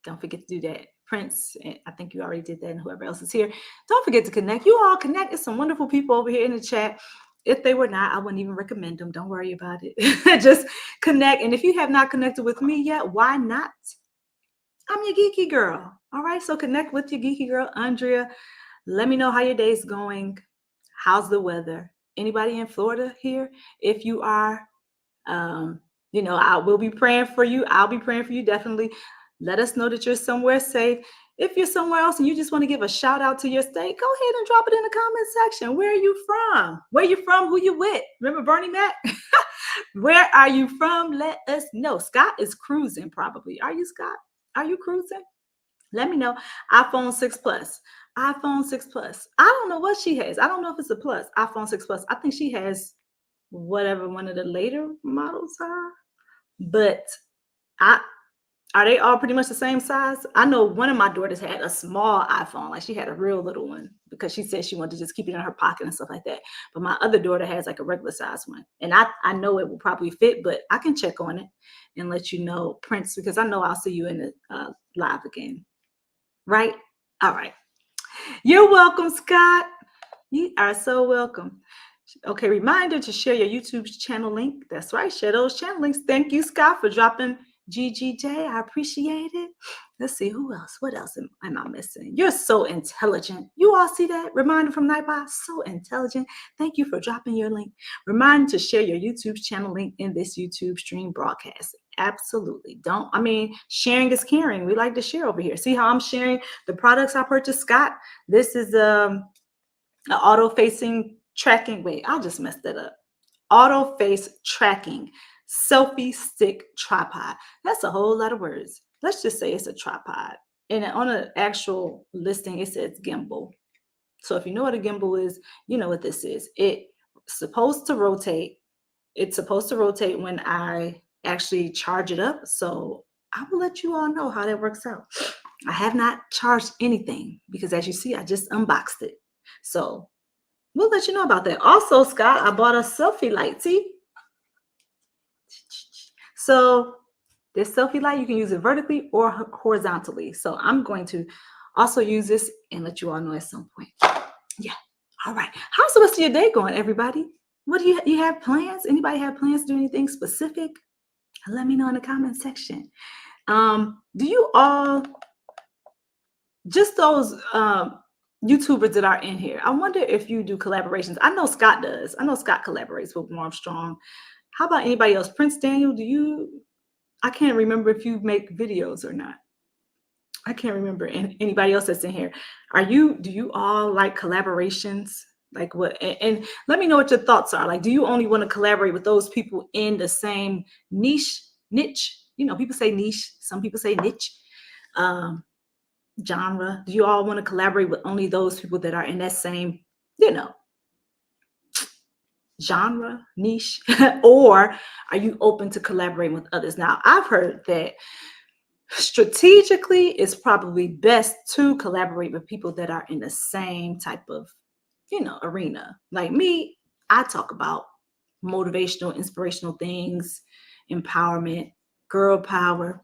Speaker 1: don't forget to do that. Prince, I think you already did that, and whoever else is here, don't forget to connect. You all connect. There's some wonderful people over here in the chat. If they were not, I wouldn't even recommend them. Don't worry about it. Just connect. And if you have not connected with me yet, why not? I'm your geeky girl. All right. So connect with your geeky girl, Andrea Let me know how your day's going. How's the weather? Anybody in Florida here? If you are, I will be praying for you. I'll be praying for you. Definitely let us know that you're somewhere safe. If you're somewhere else and you just want to give a shout out to your state, go ahead and drop it in the comment section. Where are you from? Where you from? Who you with? Remember Bernie Mac? Where are you from? Let us know. Scott is cruising probably. Are you, Scott? Are you cruising? Let me know. iPhone 6 Plus. iPhone 6 Plus. I don't know what she has. I don't know if it's a plus. iPhone 6 Plus. I think she has whatever one of the later models are. But are they all pretty much the same size? I know one of my daughters had a small iPhone, like she had a real little one because she said she wanted to just keep it in her pocket and stuff like that. But my other daughter has like a regular size one. And I know it will probably fit, but I can check on it and let you know, Prince, because I know I'll see you in the live again. Right? All right. You're welcome, Scott. You are so welcome. Okay, reminder to share your YouTube channel link. That's right, share those channel links. Thank you, Scott, for dropping GGJ. I appreciate it. Let's see, who else? What else am I missing? You're so intelligent. You all see that? Reminder from Nightbot, so intelligent. Thank you for dropping your link. Reminder to share your YouTube channel link in this YouTube stream broadcast. Absolutely. Sharing is caring. We like to share over here. See how I'm sharing the products I purchased, Scott? This is an auto-facing tracking. Wait, I just messed it up. Auto face tracking selfie stick tripod. That's a whole lot of words. Let's just say it's a tripod. And on an actual listing, it says gimbal. So if you know what a gimbal is, you know what this is. It's supposed to rotate. It's supposed to rotate when I actually charge it up. So I will let you all know how that works out. I have not charged anything because, as you see, I just unboxed it. So we'll let you know about that. Also, Scott, I bought a selfie light. See? So this selfie light, you can use it vertically or horizontally. So I'm going to also use this and let you all know at some point. Yeah. All right. How's the rest of your day going, everybody? What do you have plans? Anybody have plans to do anything specific? Let me know in the comment section. Do you all, just those YouTubers that are in here, I wonder if you do collaborations. I know Scott does. I know Scott collaborates with Armstrong. How about anybody else? Prince Daniel, I can't remember if you make videos or not. I can't remember anybody else that's in here. Do you all like collaborations? Like what? And let me know what your thoughts are. Like, do you only want to collaborate with those people in the same niche? People say niche. Some people say niche. Genre. Do you all want to collaborate with only those people that are in that same, genre, niche? Or are you open to collaborating with others? Now, I've heard that strategically it's probably best to collaborate with people that are in the same type of, arena. Like me, I talk about motivational, inspirational things, empowerment, girl power,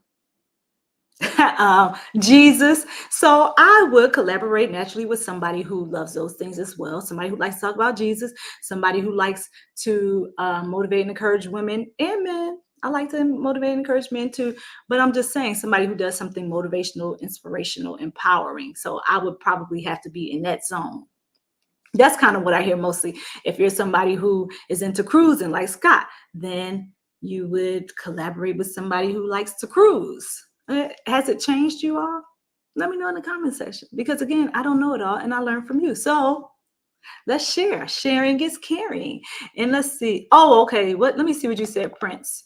Speaker 1: Jesus. So I would collaborate naturally with somebody who loves those things as well. Somebody who likes to talk about Jesus, somebody who likes to motivate and encourage women and men. I like to motivate and encourage men too, but I'm just saying somebody who does something motivational, inspirational, empowering. So I would probably have to be in that zone. That's kind of what I hear mostly. If you're somebody who is into cruising like Scott, then you would collaborate with somebody who likes to cruise. Has it changed you all? Let me know in the comment section, because again, I don't know it all and I learn from you. So let's share. Sharing is caring. And let's see. Oh, okay. Let me see what you said, Prince.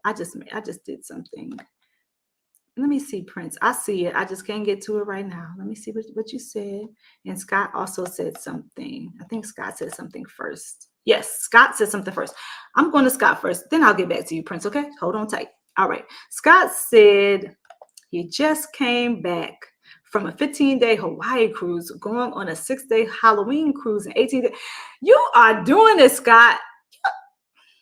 Speaker 1: I just did something. Let me see, Prince. I see it. I just can't get to it right now. Let me see what you said. And Scott also said something. I think Scott said something first. Yes, Scott said something first. I'm going to Scott first. Then I'll get back to you, Prince. Okay? Hold on tight. All right. Scott said he just came back from a 15-day Hawaii cruise, going on a 6-day Halloween cruise in 18 days. You are doing this, Scott.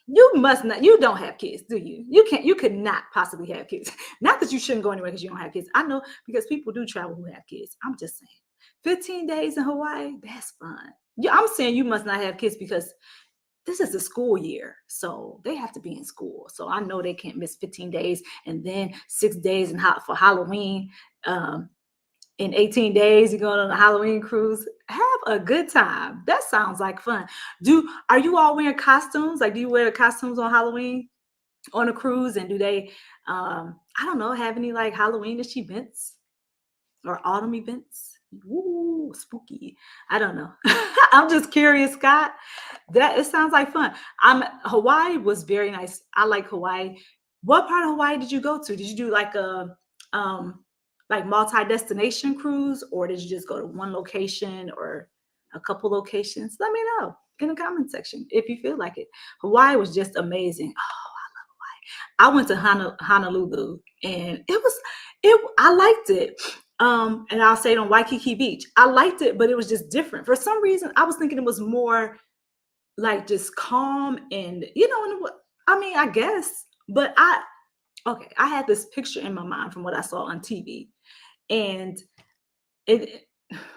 Speaker 1: You must not. You don't have kids, do you? You could not possibly have kids. Not that you shouldn't go anywhere because you don't have kids. I know, because people do travel who have kids. I'm just saying. 15 days in Hawaii, that's fun. Yeah, I'm saying you must not have kids because this is the school year. So they have to be in school. So I know they can't miss 15 days and then 6 days for Halloween. in 18 days, you're going on a Halloween cruise. Have a good time. That sounds like fun. Are you all wearing costumes? Like, do you wear costumes on Halloween on a cruise? And do they, I don't know, have any like Halloweenish events or autumn events? Ooh, spooky. I don't know. I'm just curious, Scott. It sounds like fun. Hawaii was very nice. I like Hawaii. What part of Hawaii did you go to? Did you do like a like multi-destination cruise, or did you just go to one location or a couple locations? Let me know in the comment section if you feel like it. Hawaii was just amazing. Oh, I went to Honolulu, and I liked it. And I'll say it on Waikiki Beach. I liked it, but it was just different. For some reason, I was thinking it was more like just calm and, I mean, I guess, but I had this picture in my mind from what I saw on TV, and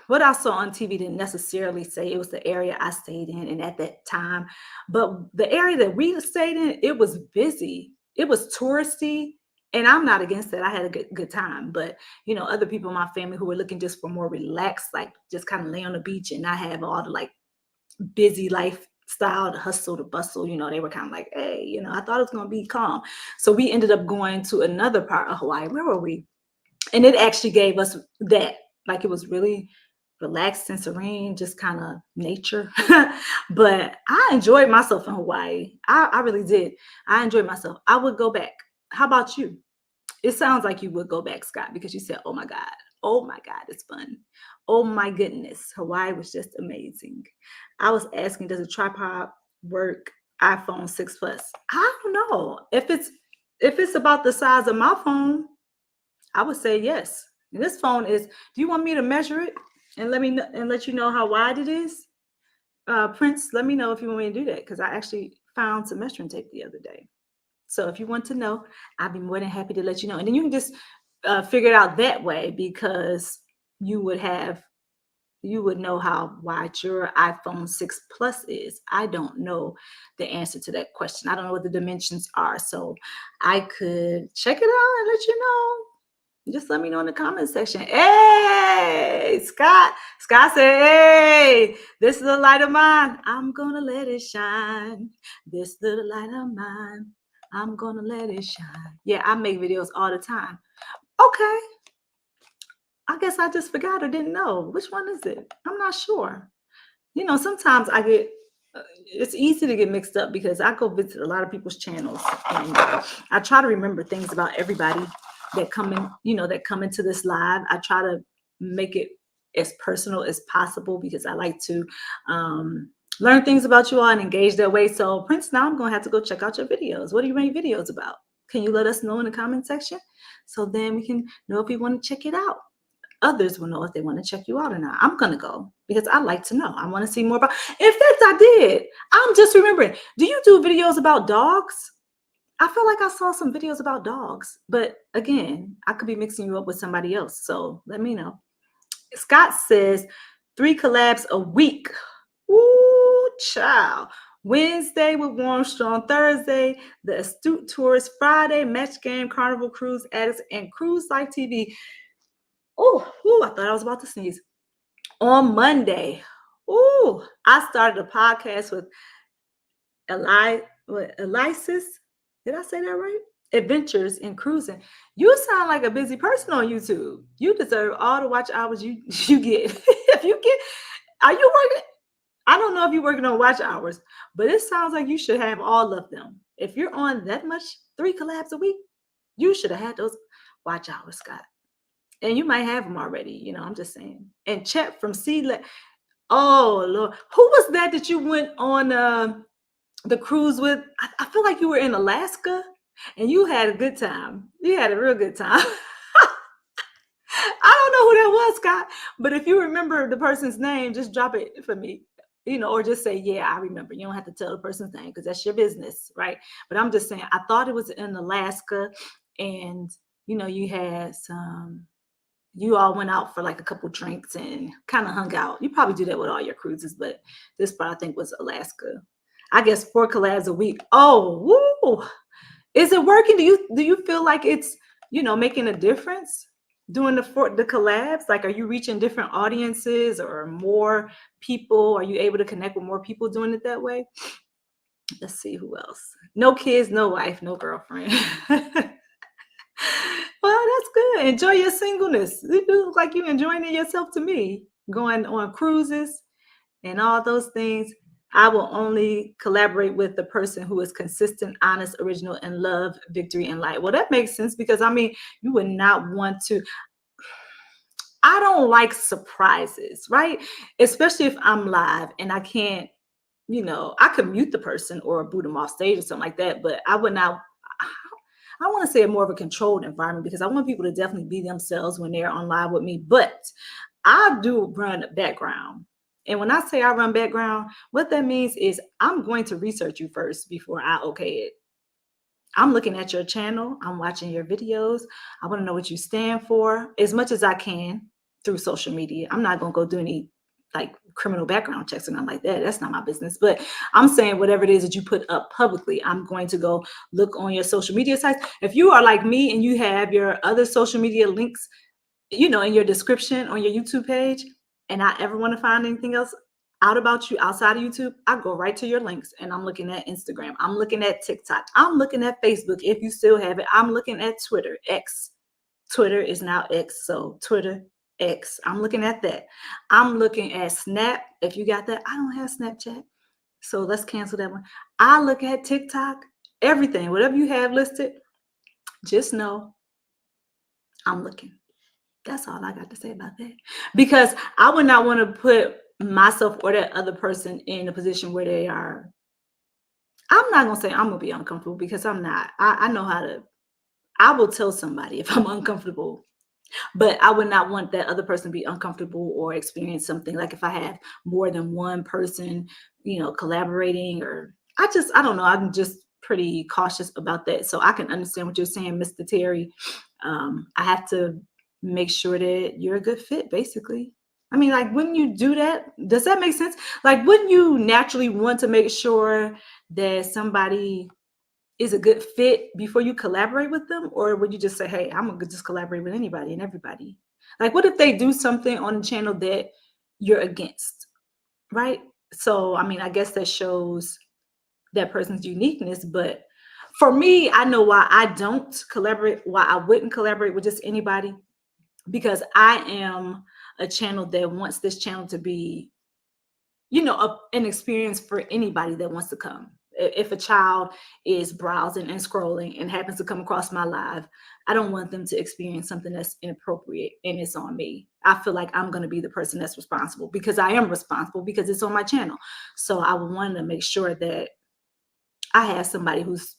Speaker 1: what I saw on TV didn't necessarily say it was the area I stayed in and at that time, but the area that we stayed in, it was busy. It was touristy, and I'm not against that. I had a good time, but other people in my family who were looking just for more relaxed, like just kind of lay on the beach and not have all the like busy lifestyle, the hustle, the bustle, they were kind of like, hey, I thought it was going to be calm. So we ended up going to another part of Hawaii. Where were we? And it actually gave us that, like, it was really relaxed and serene, just kind of nature. But I enjoyed myself in Hawaii. I really did. I enjoyed myself. I would go back. How about you? It sounds like you would go back, Scott, because you said, oh my God, it's fun. Oh my goodness, Hawaii was just amazing. I was asking, does a tripod work iPhone 6 Plus? I don't know. If it's about the size of my phone, I would say yes. And this phone is, do you want me to measure it and let you know how wide it is? Prince, let me know if you want me to do that, because I actually found some measuring tape the other day. So if you want to know, I'd be more than happy to let you know. And then you can just figure it out that way, because you would know how wide your iPhone 6 Plus is. I don't know the answer to that question. I don't know what the dimensions are. So I could check it out and let you know. Just let me know in the comment section. Hey, Scott. Scott said, hey, this is the light of mine. I'm going to let it shine. This little light of mine. I'm going to let it shine. Yeah, I make videos all the time. Okay. I guess I just forgot or didn't know. Which one is it? I'm not sure. Sometimes it's easy to get mixed up because I go visit a lot of people's channels, and I try to remember things about everybody that come into this live. I try to make it as personal as possible because I like to learn things about you all and engage that way. So Prince, now I'm going to have to go check out your videos. What do you make videos about? Can you let us know in the comment section? So then we can know if we want to check it out. Others will know if they want to check you out or not. I'm going to go because I like to know. I want to see more about. In fact, I did. I'm just remembering. Do you do videos about dogs? I feel like I saw some videos about dogs, but again, I could be mixing you up with somebody else. So let me know. Scott says 3 collabs a week. Ooh, child. Wednesday with Warm Strong, Thursday, The Astute Tourist, Friday, Match Game, Carnival Cruise Addicts, and Cruise Life TV. Oh, I thought I was about to sneeze. On Monday, I started a podcast with Elisis. Did I say that right? Adventures in Cruising. You sound like a busy person on YouTube. You deserve all the watch hours you get. Are you working? I don't know if you're working on watch hours, but it sounds like you should have all of them. If you're on that much, 3 collabs a week, you should have had those watch hours, Scott. And you might have them already. I'm just saying. And Chet from Seedlet. Oh, Lord. Who was that you went on the cruise with? I feel like you were in Alaska and you had a good time. You had a real good time. I don't know who that was, Scott, but if you remember the person's name, just drop it for me, or just say, yeah, I remember. You don't have to tell the person's name because that's your business, right? But I'm just saying, I thought it was in Alaska, and, you had you all went out for like a couple drinks and kind of hung out. You probably do that with all your cruises, but this part I think was Alaska. I guess 4 collabs a week. Oh, woo! Is it working? Do you feel like it's making a difference? doing the collabs? Like, are you reaching different audiences or more people? Are you able to connect with more people doing it that way? Let's see who else. No kids, no wife, no girlfriend. Well, that's good. Enjoy your singleness. You look like you're enjoying it yourself to me. Going on cruises and all those things. I will only collaborate with the person who is consistent, honest, original, and love victory and light. Well, that makes sense because I mean, you would not want to. I don't like surprises, right? Especially if I'm live and I can't, I could mute the person or boot them off stage or something like that, but I would not. I want to say more of a controlled environment because I want people to definitely be themselves when they're on live with me. But I do run background. And when I say I run background, what that means is I'm going to research you first before I okay it. I'm looking at your channel. I'm watching your videos. I want to know what you stand for as much as I can through social media. I'm not going to go do any like criminal background checks or nothing like that. That's not my business. But I'm saying whatever it is that you put up publicly, I'm going to go look on your social media sites. If you are like me and you have your other social media links, in your description on your YouTube page, and I ever want to find anything else out about you outside of YouTube, I go right to your links and I'm looking at Instagram. I'm looking at TikTok. I'm looking at Facebook. If you still have it, I'm looking at Twitter, X. Twitter is now X. So Twitter, X. I'm looking at that. I'm looking at Snap. If you got that, I don't have Snapchat. So let's cancel that one. I look at TikTok, everything, whatever you have listed, just know I'm looking. That's all I got to say about that. Because I would not want to put myself or that other person in a position where they are. I'm not going to say I'm going to be uncomfortable because I'm not. I know how to. I will tell somebody if I'm uncomfortable, but I would not want that other person to be uncomfortable or experience something like if I have more than one person, collaborating or I don't know. I'm just pretty cautious about that. So I can understand what you're saying, Mr. Terry. I have to make sure that you're a good fit, basically. I mean, like, wouldn't you do that? Does that make sense? Like, wouldn't you naturally want to make sure that somebody is a good fit before you collaborate with them? Or would you just say, hey, I'm gonna just collaborate with anybody and everybody? Like, what if they do something on the channel that you're against, right? So, I mean, I guess that shows that person's uniqueness. But for me, I know why I don't collaborate, why I wouldn't collaborate with just anybody, because I am a channel that wants this channel to be, an experience for anybody that wants to come. If a child is browsing and scrolling and happens to come across my live, I don't want them to experience something that's inappropriate and it's on me. I feel like I'm going to be the person that's responsible because I am responsible because it's on my channel. So I want to make sure that I have somebody who's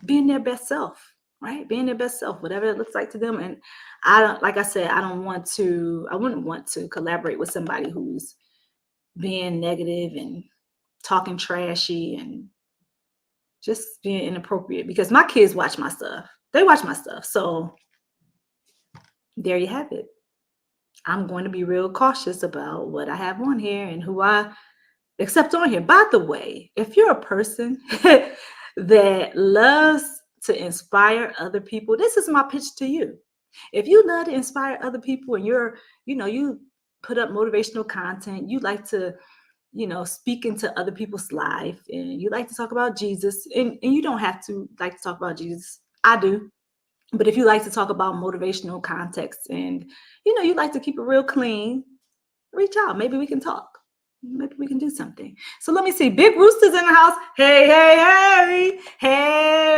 Speaker 1: being their best self, right? Being their best self, whatever it looks like to them. And like I said, I wouldn't want to collaborate with somebody who's being negative and talking trashy and just being inappropriate, because my kids watch my stuff. They watch my stuff. So there you have it. I'm going to be real cautious about what I have on here and who I accept on here. By the way, if you're a person that loves to inspire other people, this is my pitch to you. If you love to inspire other people and you put up motivational content, you like to speak into other people's life, and you like to talk about Jesus, and you don't have to like to talk about Jesus. I do. But if you like to talk about motivational context and, you like to keep it real clean, reach out. Maybe we can talk. Maybe we can do something. So let me see. Big Rooster's in the house. Hey, hey, hey.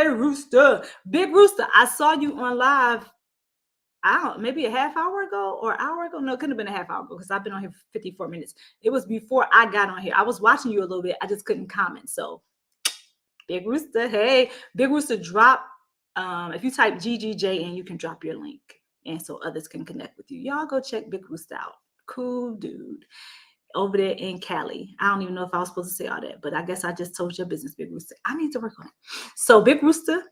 Speaker 1: Hey, Rooster. Big Rooster, I saw you on live, maybe a half hour ago or hour ago. No, it couldn't have been a half hour ago because I've been on here for 54 minutes. It was before I got on here. I was watching you a little bit. I just couldn't comment. So Big Rooster, hey, Big Rooster, drop. If you type GGJ in, you can drop your link. And so others can connect with you. Y'all go check Big Rooster out. Cool dude over there in Cali. I don't even know if I was supposed to say all that, but I guess I just told your business, Big Rooster. I need to work on it. So Big Rooster,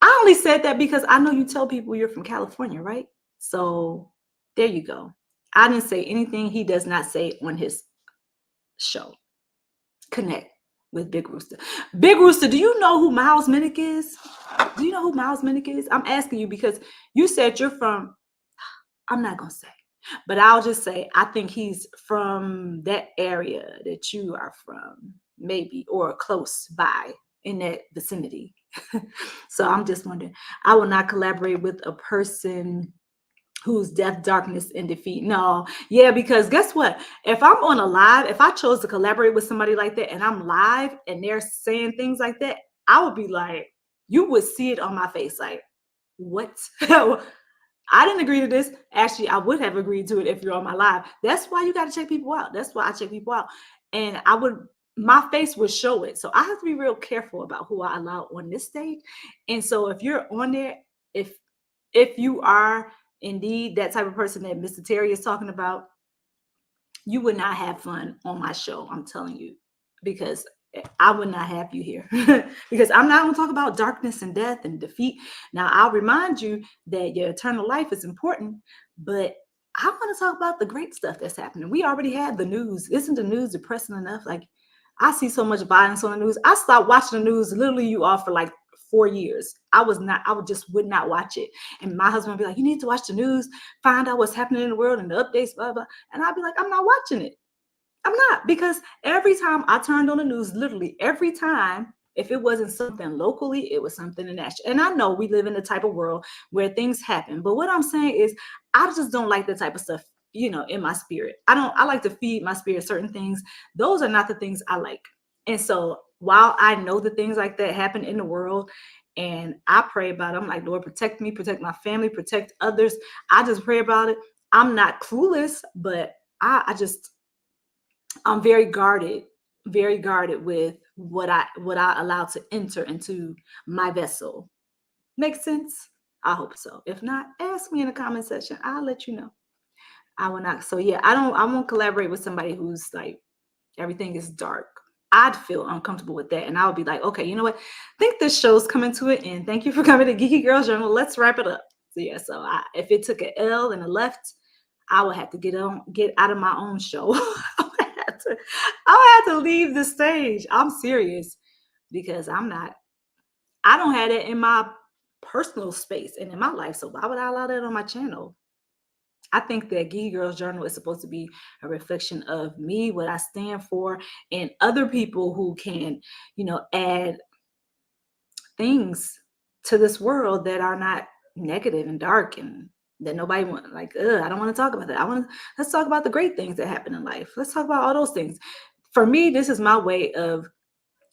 Speaker 1: I only said that because I know you tell people you're from California, right? So there you go. I didn't say anything he does not say on his show. Connect with Big Rooster. Big Rooster, do you know who Miles Minnick is? Do you know who Miles Minnick is? I'm asking you because you said you're from I'm not going to say. But I'll just say, I think he's from that area that you are from, maybe, or close by in that vicinity. So I'm just wondering, I will not collaborate with a person who's death, darkness, and defeat. No, yeah, because guess what? If I'm on a live, if I chose to collaborate with somebody like that and I'm live and they're saying things like that, I would be like, you would see it on my face, like, what? I didn't agree to this. Actually, I would have agreed to it if you're on my live. That's why you got to check people out. That's why I check people out. And my face would show it. So I have to be real careful about who I allow on this stage. And so if you're on there, if you are indeed that type of person that Mr. Terry is talking about, you would not have fun on my show. I'm telling you, because I would not have you here because I'm not going to talk about darkness and death and defeat. Now, I'll remind you that your eternal life is important, but I want to talk about the great stuff that's happening. We already had the news. Isn't the news depressing enough? Like, I see so much violence on the news. I stopped watching the news literally you all for like 4 years. I would not watch it. And my husband would be like, you need to watch the news, find out what's happening in the world and the updates, blah, blah. And I'd be like, I'm not watching it. I'm not, because every time I turned on the news, literally every time, if it wasn't something locally, it was something national. And I know we live in the type of world where things happen. But what I'm saying is, I just don't like that type of stuff, in my spirit. I like to feed my spirit certain things. Those are not the things I like. And so while I know the things like that happen in the world, and I pray about it, I'm like, Lord, protect me, protect my family, protect others. I just pray about it. I'm not clueless, but I'm very guarded with what I allow to enter into my vessel. Makes sense? I hope so. If not, ask me in the comment section. I'll let you know. I will not. So yeah, I won't collaborate with somebody who's like, everything is dark. I'd feel uncomfortable with that. And I would be like, okay, you know what? I think this show's coming to an end. Thank you for coming to Geeky Girls Journal. Let's wrap it up. So yeah, if it took an L and a left, I would have to get out of my own show. I would have to leave the stage. I'm serious, because I don't have it in my personal space and in my life. So why would I allow that on my channel? I think that Geeky Girls Journal is supposed to be a reflection of me, what I stand for, and other people who can, add things to this world that are not negative and dark and that nobody wants. Like, I don't want to talk about that. Let's talk about the great things that happen in life. Let's talk about all those things. For me, this is my way of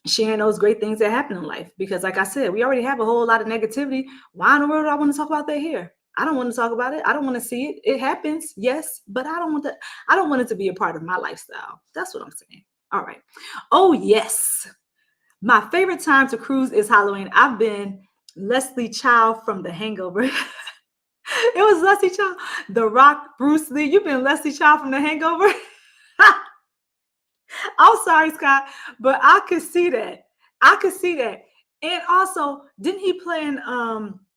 Speaker 1: sharing those great things that happen in life. Because like I said, we already have a whole lot of negativity. Why in the world do I want to talk about that here? I don't want to talk about it. I don't want to see it. It happens, yes, but I don't want it to be a part of my lifestyle. That's what I'm saying. All right. Oh, yes. My favorite time to cruise is Halloween. I've been Leslie Chow from The Hangover. It was Leslie Chow. The Rock, Bruce Lee. You've been Leslie Chow from The Hangover? I'm sorry, Scott, but I could see that. And also, didn't he play in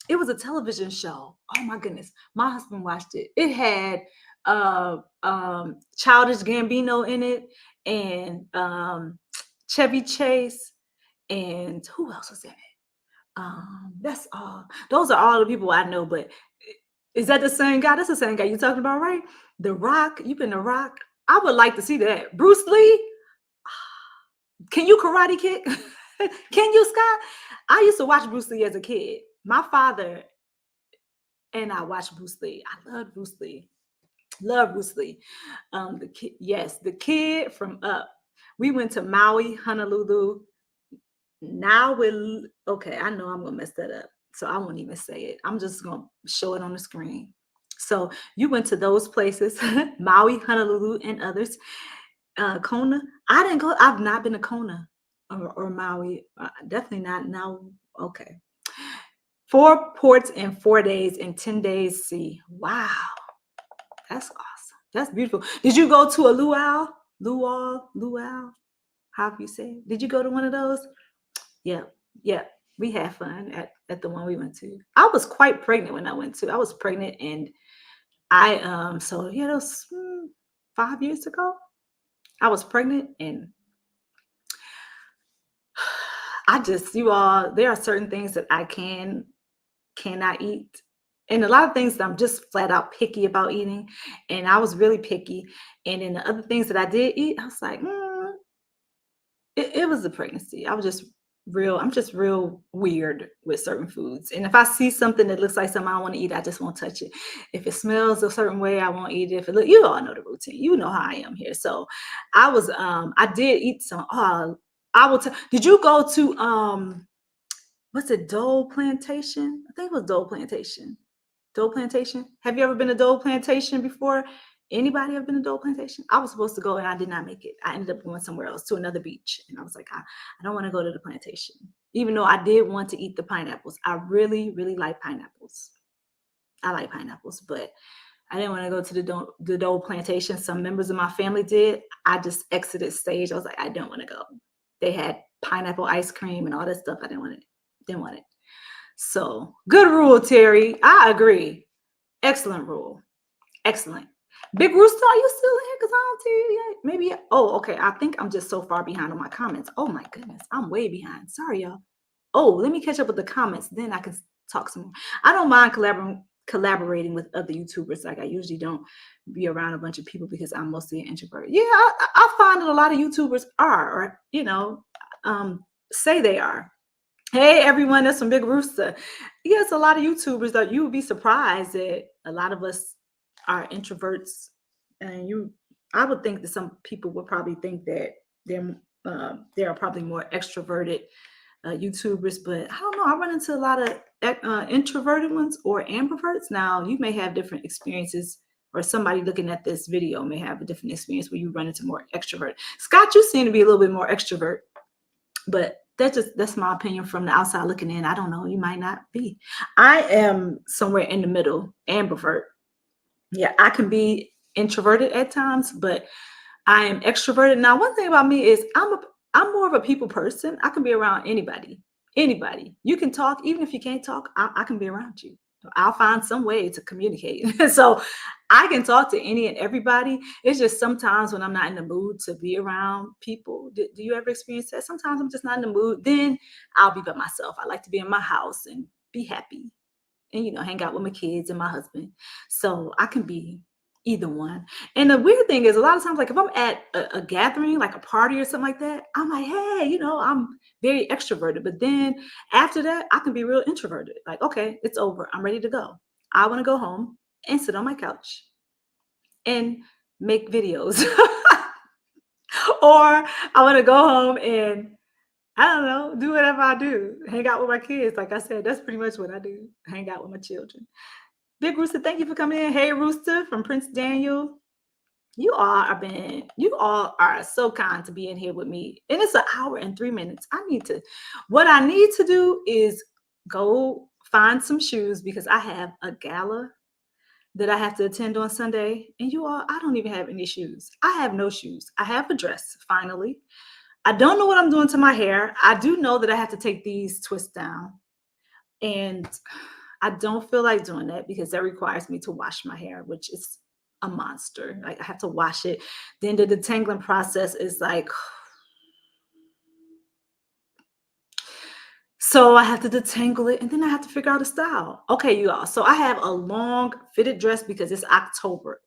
Speaker 1: it was a television show. Oh my goodness. My husband watched it. It had Childish Gambino in it, and Chevy Chase, and who else was in it? That's all. Those are all the people I know, but is that the same guy? That's the same guy you're talking about, right? The Rock. You've been The Rock. I would like to see that. Bruce Lee. Can you karate kick? Can you, Scott? I used to watch Bruce Lee as a kid. My father and I watched Bruce Lee. I love Bruce Lee. Love Bruce Lee. The kid from Up. We went to Maui, Honolulu. Okay, I know I'm gonna mess that up, so I won't even say it. I'm just gonna show it on the screen. So you went to those places, Maui, Honolulu, and others. Kona. I didn't go. I've not been to Kona or Maui. Definitely not now. Okay. 4 ports in 4 days and 10 days sea. Wow. That's awesome. That's beautiful. Did you go to a luau? How you say it? Did you go to one of those? Yeah. We had fun at the one we went to. I was quite pregnant when I went to. I was pregnant, and that was 5 years ago. I was pregnant, and there are certain things that I cannot eat. And a lot of things that I'm just flat out picky about eating. And I was really picky. And then the other things that I did eat, I was like, it was the pregnancy. I'm just real weird with certain foods. And if I see something that looks like something I want to eat, I just won't touch it. If it smells a certain way, I won't eat it. If it look, you all know the routine. You know how I am here. So I did eat some. I will tell. Did you go to what's it, Dole Plantation? I think it was Dole Plantation. Dole Plantation. Have you ever been to Dole Plantation before? Anybody ever been to Dole Plantation? I was supposed to go and I did not make it. I ended up going somewhere else to another beach. And I was like, I don't want to go to the plantation. Even though I did want to eat the pineapples. I really, really like pineapples. I like pineapples, but I didn't want to go to the Dole Plantation. Some members of my family did. I just exited stage. I was like, I don't want to go. They had pineapple ice cream and all that stuff. I didn't want it. Didn't want it. So good rule, Terry. I agree. Excellent rule. Excellent. Big Rooster, are you still in here? Because I don't see you yet. Maybe. Oh, okay. I think I'm just so far behind on my comments. Oh my goodness. I'm way behind. Sorry, y'all. Oh, let me catch up with the comments. Then I can talk some more. I don't mind collaborating with other YouTubers. Like I usually don't be around a bunch of people because I'm mostly an introvert. Yeah, I find that a lot of YouTubers are, or, say they are. Hey everyone, that's some Big Rooster. Yes, a lot of YouTubers that you would be surprised that a lot of us are introverts, and I would think that some people would probably think that there are probably more extroverted YouTubers, but I don't know. I run into a lot of introverted ones or ambiverts. Now you may have different experiences, or somebody looking at this video may have a different experience where you run into more extrovert. Scott, you seem to be a little bit more extrovert, but that's my opinion from the outside looking in. I don't know. You might not be. I am somewhere in the middle, ambivert. Yeah, I can be introverted at times, but I am extroverted. Now, one thing about me is I'm more of a people person. I can be around anybody. Anybody. You can talk, even if you can't talk, I can be around you. I'll find some way to communicate. So I can talk to any and everybody. It's just sometimes when I'm not in the mood to be around people. Do you ever experience that? Sometimes I'm just not in the mood. Then I'll be by myself. I like to be in my house and be happy and, hang out with my kids and my husband. So I can be either one. And the weird thing is a lot of times, like if I'm at a gathering, like a party or something like that, I'm like, hey, I'm very extroverted. But then after that, I can be real introverted. Like, okay, it's over. I'm ready to go. I want to go home and sit on my couch and make videos. Or I want to go home and I don't know, do whatever I do. Hang out with my kids. Like I said, that's pretty much what I do. Hang out with my children. Big Rooster, thank you for coming in. Hey, Rooster from Prince Daniel. You all are so kind to be in here with me. And it's an hour and 3 minutes. What I need to do is go find some shoes because I have a gala that I have to attend on Sunday. And I don't even have any shoes. I have no shoes. I have a dress, finally. I don't know what I'm doing to my hair. I do know that I have to take these twists down. And I don't feel like doing that because that requires me to wash my hair, which is a monster. Like I have to wash it. Then the detangling process is like, so I have to detangle it and then I have to figure out a style. Okay, you all. So I have a long fitted dress because it's October.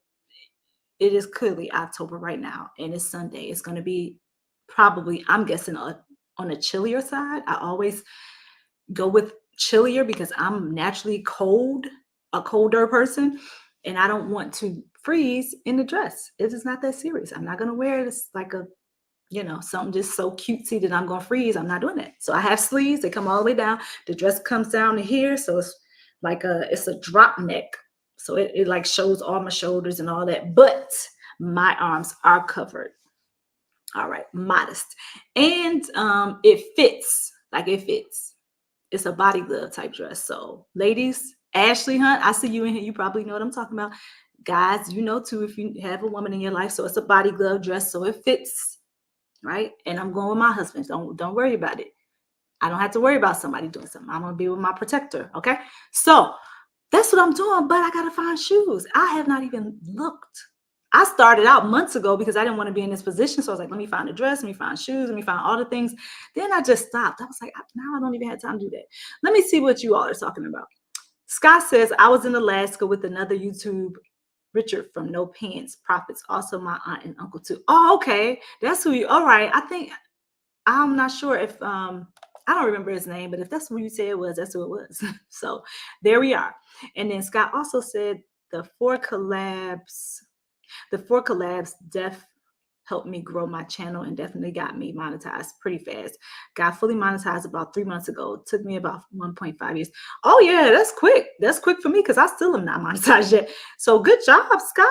Speaker 1: It is clearly October right now and it's Sunday. It's going to be probably, I'm guessing, on a chillier side. I always go with chillier because I'm naturally a colder person, and I don't want to freeze in the dress. It is not that serious. I'm not going to wear this like something just so cutesy that I'm going to freeze. I'm not doing that. So I have sleeves. They come all the way down. The dress comes down to here. So it's like it's a drop neck. So it like shows all my shoulders and all that, but my arms are covered. All right, modest. And it fits. It's a body glove type dress. So ladies, Ashley Hunt, I see you in here. You probably know what I'm talking about. Guys, you know too if you have a woman in your life. So it's a body glove dress. So it fits, right? And I'm going with my husband. Don't worry about it. I don't have to worry about somebody doing something. I'm going to be with my protector, okay? So that's what I'm doing, but I got to find shoes. I have not even looked. I started out months ago because I didn't want to be in this position. So I was like, let me find a dress, let me find shoes, let me find all the things. Then I just stopped. I was like, now I don't even have time to do that. Let me see what you all are talking about. Scott says, I was in Alaska with another YouTube, Richard from No Pants Profits, also my aunt and uncle too. Oh, okay. That's who you, all right. I'm not sure if, I don't remember his name, but if that's who you say it was, that's who it was. So there we are. And then Scott also said the four collabs def helped me grow my channel and definitely got me monetized pretty fast. Got fully monetized about 3 months ago. It took me about 1.5 years. Oh yeah, that's quick. That's quick for me because I still am not monetized yet. So good job, Scott.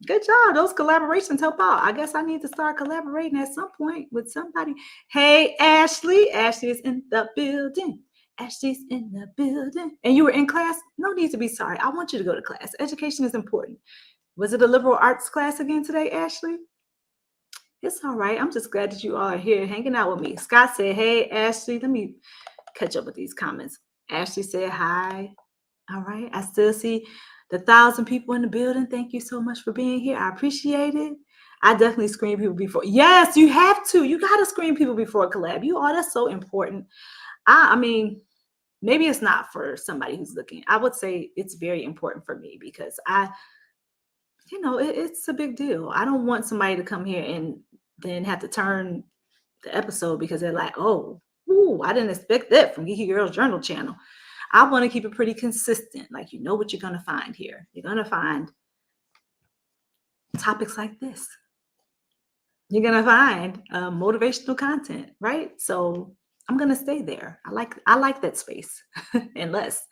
Speaker 1: Good job. Those collaborations help out. I guess I need to start collaborating at some point with somebody. Hey, Ashley. Ashley is in the building. Ashley's in the building. And you were in class? No need to be sorry. I want you to go to class. Education is important. Was it a liberal arts class again today, Ashley? It's all right. I'm just glad that you all are here hanging out with me. Scott said, hey, Ashley, let me catch up with these comments. Ashley said, hi. All right. I still see the 1,000 people in the building. Thank you so much for being here. I appreciate it. I definitely screen people before. Yes, you have to. You got to screen people before a collab. That's so important. I mean, maybe it's not for somebody who's looking. I would say it's very important for me because it's a big deal. I don't want somebody to come here and then have to turn the episode because they're like, oh, ooh, I didn't expect that from Geeky Girls Journal channel. I want to keep it pretty consistent. Like, you know what you're going to find here. You're going to find topics like this. You're going to find motivational content, right? So I'm going to stay there. I like that space. Unless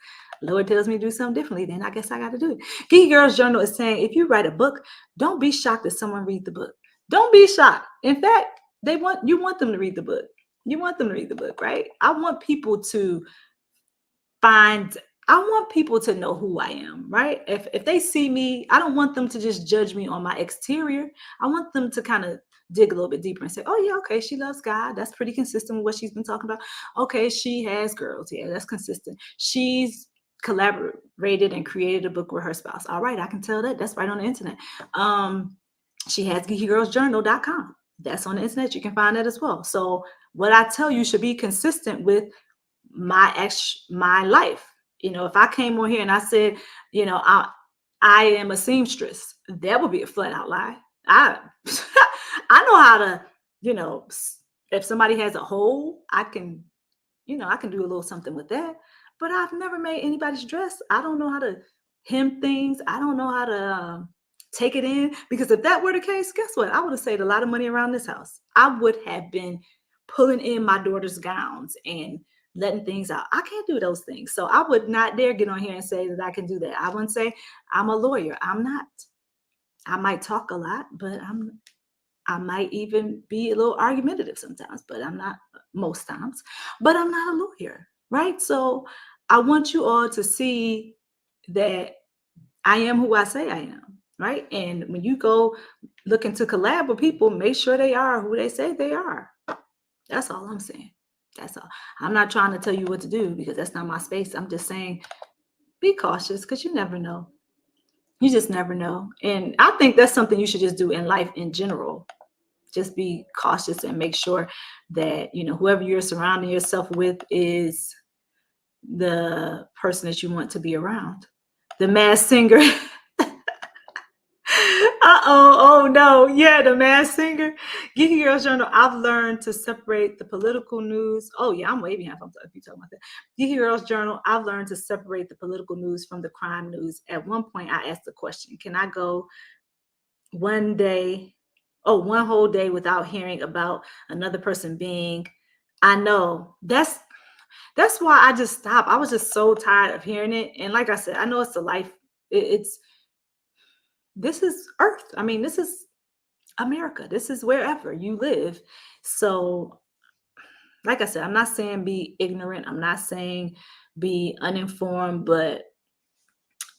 Speaker 1: Lord tells me to do something differently, then I guess I got to do it. Geeky Girls Journal is saying, if you write a book, don't be shocked if someone read the book. Don't be shocked. In fact, you want them to read the book. You want them to read the book, right? I want people to know who I am, right? If they see me, I don't want them to just judge me on my exterior. I want them to kind of dig a little bit deeper and say, oh yeah, okay, she loves God. That's pretty consistent with what she's been talking about. Okay, she has girls. Yeah, that's consistent. She's collaborated and created a book with her spouse. All right, I can tell that. That's right on the internet. She has geekygirlsjournal.com. That's on the internet. You can find that as well. So what I tell you should be consistent with my life. If I came on here and I said, I am a seamstress, that would be a flat out lie. I know how to, if somebody has a hole, I can do a little something with that. But I've never made anybody's dress. I don't know how to hem things. I don't know how to take it in, because if that were the case, guess what? I would have saved a lot of money around this house. I would have been pulling in my daughter's gowns and letting things out. I can't do those things. So I would not dare get on here and say that I can do that. I wouldn't say I'm a lawyer. I'm not. I might talk a lot, but I might even be a little argumentative sometimes, but I'm not most times, but I'm not a lawyer, right? So I want you all to see that I am who I say I am, right? And when you go looking to collab with people, make sure they are who they say they are. That's all I'm saying. That's all. I'm not trying to tell you what to do because that's not my space. I'm just saying, be cautious because you never know. You just never know. And I think that's something you should just do in life in general. Just be cautious and make sure that, whoever you're surrounding yourself with is the person that you want to be around. The Masked Singer. Oh no. Yeah, the Masked Singer. Geeky Girls Journal, I've learned to separate the political news. Oh yeah, I'm way behind if you talking about that. Geeky Girls Journal, I've learned to separate the political news from the crime news. At one point, I asked the question, can I go one whole day without hearing about another person being, I know. That's why I just stopped. I was just so tired of hearing it. And like I said, I know it's a life. This is Earth. I mean, this is America. This is wherever you live. So, like I said, I'm not saying be ignorant. I'm not saying be uninformed, but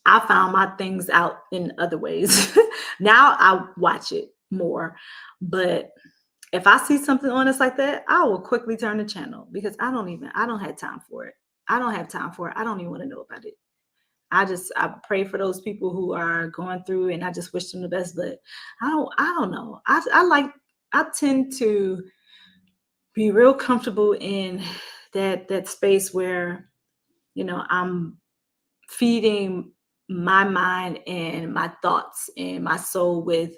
Speaker 1: I found my things out in other ways. Now I watch it more. But if I see something on us like that, I will quickly turn the channel because I don't have time for it. I don't have time for it. I don't even want to know about it. I pray for those people who are going through, and I just wish them the best, but I don't know. I tend to be real comfortable in that space where, I'm feeding my mind and my thoughts and my soul with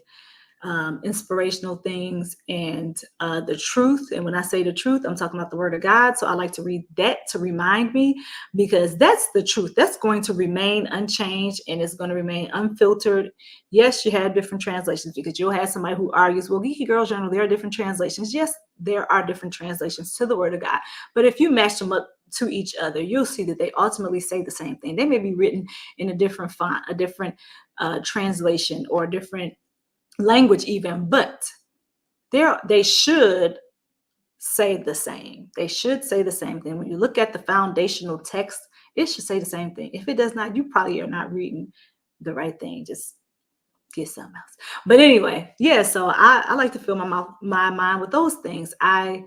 Speaker 1: inspirational things and the truth. And when I say the truth, I'm talking about the word of God. So I like to read that to remind me, because that's the truth. That's going to remain unchanged and it's going to remain unfiltered. Yes, you have different translations, because you'll have somebody who argues, well, Geeky Girls Journal, there are different translations. Yes, there are different translations to the word of God. But if you match them up to each other, you'll see that they ultimately say the same thing. They may be written in a different font, a different translation, or a different language even, but they should say the same. They should say the same thing. When you look at the foundational text, it should say the same thing. If it does not, you probably are not reading the right thing. Just get something else. But anyway, yeah, so I like to fill my mind with those things. I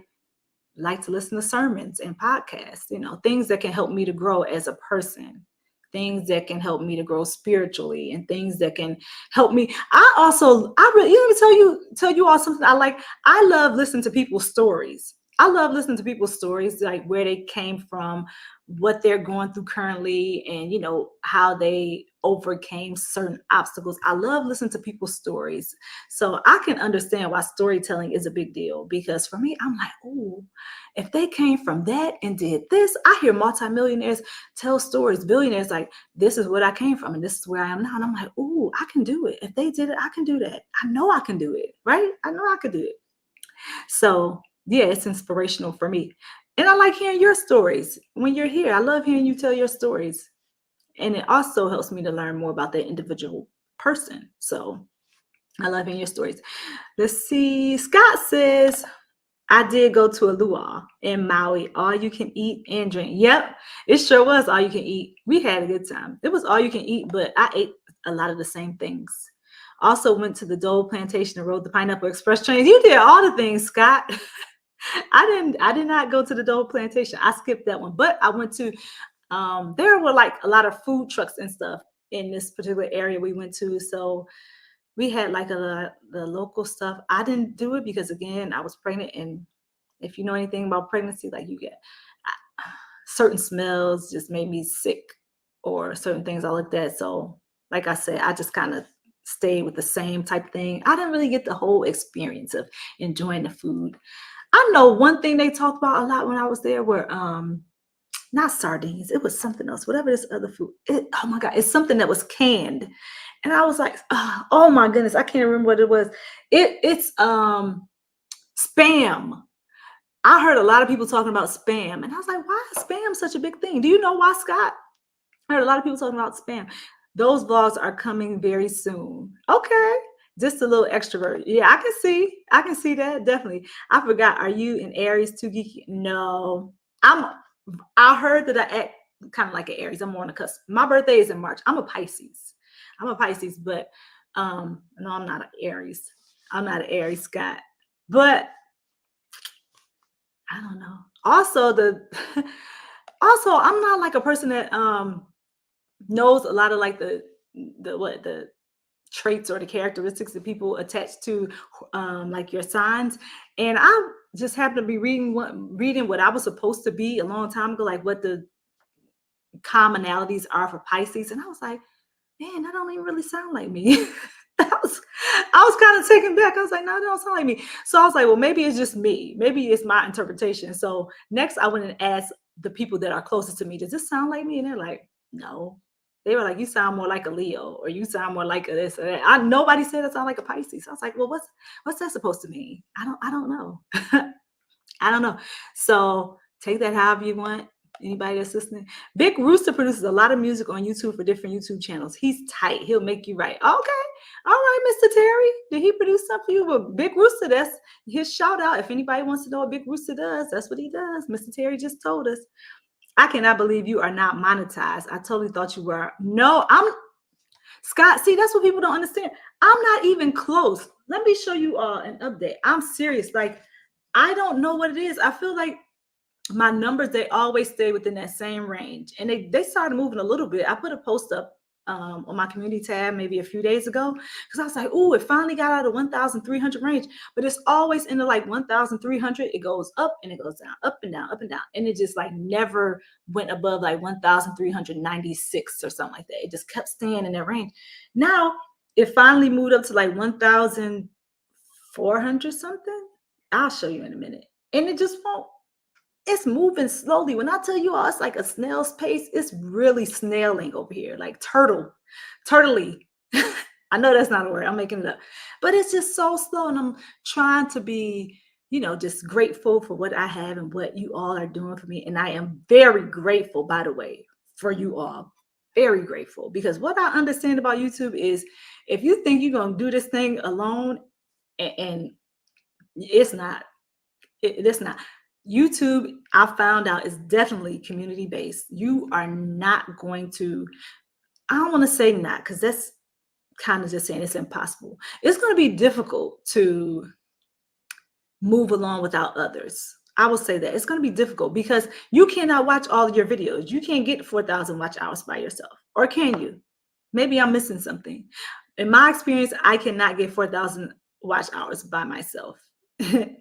Speaker 1: like to listen to sermons and podcasts, things that can help me to grow as a person, things that can help me to grow spiritually, and things that can help me. I really, let me tell you all something I like. I love listening to people's stories. I love listening to people's stories, like where they came from, what they're going through currently, and how they overcame certain obstacles. I love listening to people's stories. So I can understand why storytelling is a big deal, because for me, I'm like, oh, if they came from that and did this. I hear multimillionaires tell stories, billionaires, like, this is what I came from and this is where I am now. And I'm like, oh, I can do it. If they did it, I can do that. I know I can do it, right? I know I could do it. So yeah, it's inspirational for me. And I like hearing your stories when you're here. I love hearing you tell your stories. And it also helps me to learn more about that individual person. So I love hearing your stories. Let's see. Scott says, I did go to a luau in Maui, all you can eat and drink. Yep, it sure was all you can eat. We had a good time. It was all you can eat, but I ate a lot of the same things. Also went to the Dole Plantation and rode the Pineapple Express train. You did all the things, Scott. I did not go to the Dole Plantation. I skipped that one, but I went to, there were like a lot of food trucks and stuff in this particular area we went to. So we had like the local stuff. I didn't do it because, again, I was pregnant, and if you know anything about pregnancy, like, you get certain smells just made me sick, or certain things I looked at. So like I said, I just kind of stayed with the same type thing. I didn't really get the whole experience of enjoying the food. I know one thing they talked about a lot when I was there were not sardines. It was something else, whatever this other food. Oh my God, it's something that was canned. And I was like, oh my goodness, I can't remember what it was. It's spam. I heard a lot of people talking about spam, and I was like, why is spam such a big thing? Do you know why, Scott? I heard a lot of people talking about spam. Those vlogs are coming very soon. Okay. Just a little extrovert. Yeah, I can see that. Definitely. I forgot. Are you an Aries too geeky? No. I heard that I act kind of like an Aries. I'm more on the cusp. My birthday is in March. I'm a Pisces, but no, I'm not an Aries. I'm not an Aries, Scott. But I don't know. Also, also, I'm not like a person that knows a lot of like the traits or the characteristics that people attach to like your signs. And I just happened to be reading what I was supposed to be a long time ago, like what the commonalities are for Pisces. And I was like, man, that don't even really sound like me. I was kind of taken back. I was like, no, that don't sound like me. So I was like, well, maybe it's just me. Maybe it's my interpretation. So next I went and asked the people that are closest to me, does this sound like me? And they're like, no. They were like, you sound more like a Leo, or you sound more like a this or that. Nobody said I sound like a Pisces. I was like, well, what's that supposed to mean? I don't know. I don't know. So take that however you want. Anybody that's listening. Big Rooster produces a lot of music on YouTube for different YouTube channels. He's tight. He'll make you right. Okay. All right, Mr. Terry. Did he produce something for you? Well, Big Rooster, that's his shout out. If anybody wants to know what Big Rooster does, that's what he does. Mr. Terry just told us. I cannot believe you are not monetized. I totally thought you were. No, Scott. See, that's what people don't understand. I'm not even close. Let me show you an update. I'm serious. Like, I don't know what it is. I feel like my numbers, they always stay within that same range, and they started moving a little bit. I put a post up on my community tab maybe a few days ago, because I was like, oh, it finally got out of 1,300 range, but it's always in the like 1,300. It goes up and it goes down, up and down, up and down, and it just like never went above like 1,396 or something like that. It just kept staying in that range. Now it finally moved up to like 1,400 something. I'll show you in a minute, and it just won't. It's moving slowly. When I tell you all, it's like a snail's pace. It's really snailing over here, like turtley. I know that's not a word. I'm making it up, but it's just so slow. And I'm trying to be, just grateful for what I have and what you all are doing for me. And I am very grateful, by the way, for you all. Very grateful, because what I understand about YouTube is if you think you're going to do this thing alone, and it's not, it's not. YouTube, I found out, is definitely community based. You are not going to, I don't want to say not, because that's kind of just saying it's impossible. It's going to be difficult to move along without others. I will say that it's going to be difficult because you cannot watch all of your videos. You can't get 4,000 watch hours by yourself, or can you? Maybe I'm missing something. In my experience, I cannot get 4,000 watch hours by myself.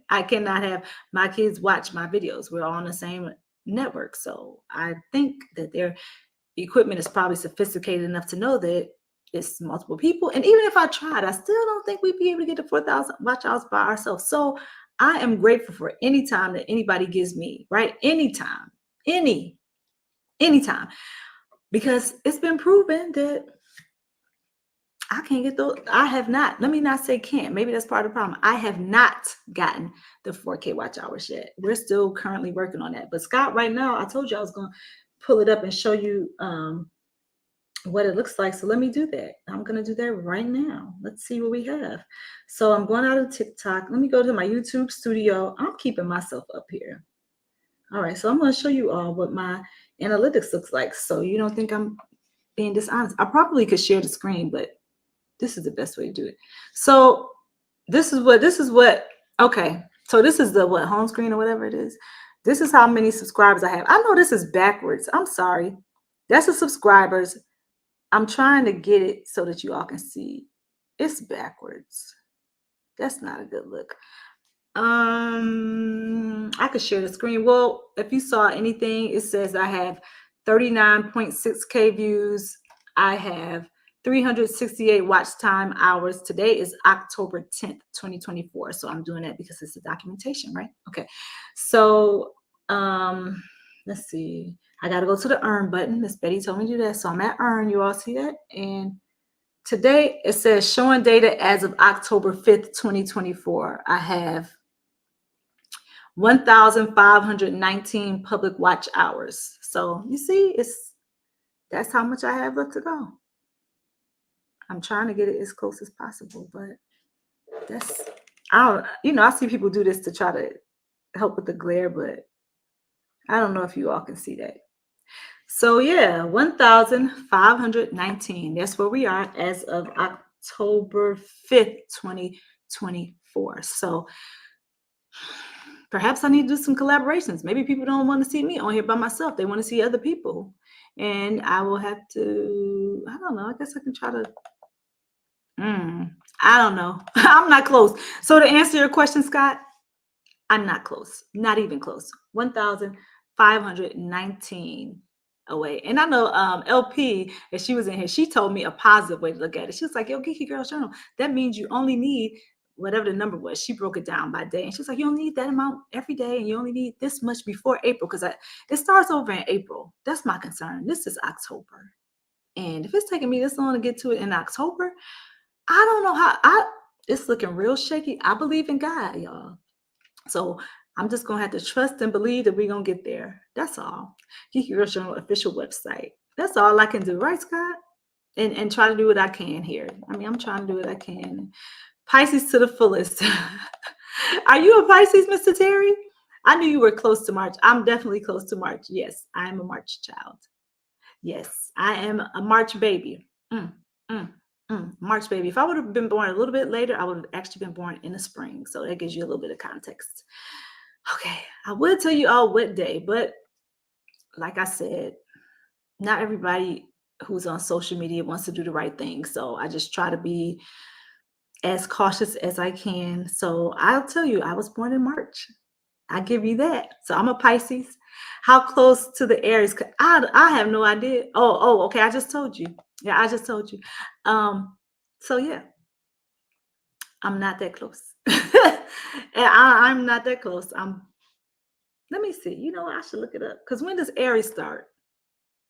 Speaker 1: I cannot have my kids watch my videos. We're all on the same network. So I think that their equipment is probably sophisticated enough to know that it's multiple people. And even if I tried, I still don't think we'd be able to get to 4,000 watch hours by ourselves. So I am grateful for any time that anybody gives me, right? Anytime, anytime, because it's been proven that I can't get those. I have not. Let me not say can't. Maybe that's part of the problem. I have not gotten the 4K watch hours yet. We're still currently working on that. But Scott, right now, I told you I was going to pull it up and show you what it looks like. So let me do that. I'm going to do that right now. Let's see what we have. So I'm going out of TikTok. Let me go to my YouTube studio. I'm keeping myself up here. All right. So I'm going to show you all what my analytics looks like. So you don't think I'm being dishonest. I probably could share the screen, but this is the best way to do it. So this is what, okay. So this is the home screen or whatever it is. This is how many subscribers I have. I know this is backwards. I'm sorry. That's the subscribers. I'm trying to get it so that you all can see. It's backwards. That's not a good look. I could share the screen. Well, if you saw anything, it says I have 39.6K views. I have 368 watch time hours. Today is October 10th, 2024. So I'm doing that because it's a documentation, right? Okay. So let's see. I got to go to the earn button. Miss Betty told me to do that. So I'm at earn. You all see that? And today it says showing data as of October 5th, 2024. I have 1,519 public watch hours. So you see, that's how much I have left to go. I'm trying to get it as close as possible, but I see people do this to try to help with the glare, but I don't know if you all can see that. So yeah, 1,519. That's where we are as of October 5th, 2024. So perhaps I need to do some collaborations. Maybe people don't want to see me on here by myself. They want to see other people. And I will have to, I don't know. I guess I can try to, I don't know. I'm not close. So to answer your question, Scott, I'm not close. Not even close. 1,519 away. And I know LP, if she was in here, she told me a positive way to look at it. She was like, yo, Geeky Girls Journal, that means you only need whatever the number was. She broke it down by day. And she was like, you only need that amount every day. And you only need this much before April. Because it starts over in April. That's my concern. This is October. And if it's taking me this long to get to it in October, I don't know how. It's looking real shaky. I believe in God, y'all. So I'm just going to have to trust and believe that we're going to get there. That's all. Geeky Girls Journal official website. That's all I can do. Right, Scott? And try to do what I can here. I mean, I'm trying to do what I can. Pisces to the fullest. Are you a Pisces, Mr. Terry? I knew you were close to March. I'm definitely close to March. Yes, I am a March child. Yes, I am a March baby. March baby. If I would have been born a little bit later, I would have actually been born in the spring. So that gives you a little bit of context. Okay, I would tell you all what day, but like I said, not everybody who's on social media wants to do the right thing. So I just try to be as cautious as I can. So I'll tell you, I was born in March. I give you that. So I'm a Pisces. How close to the Aries? I have no idea. Okay. I just told you. Yeah, I just told you. So yeah, I'm not that close. And I'm not that close. Let me see. You know what? I should look it up. Because when does Aries start?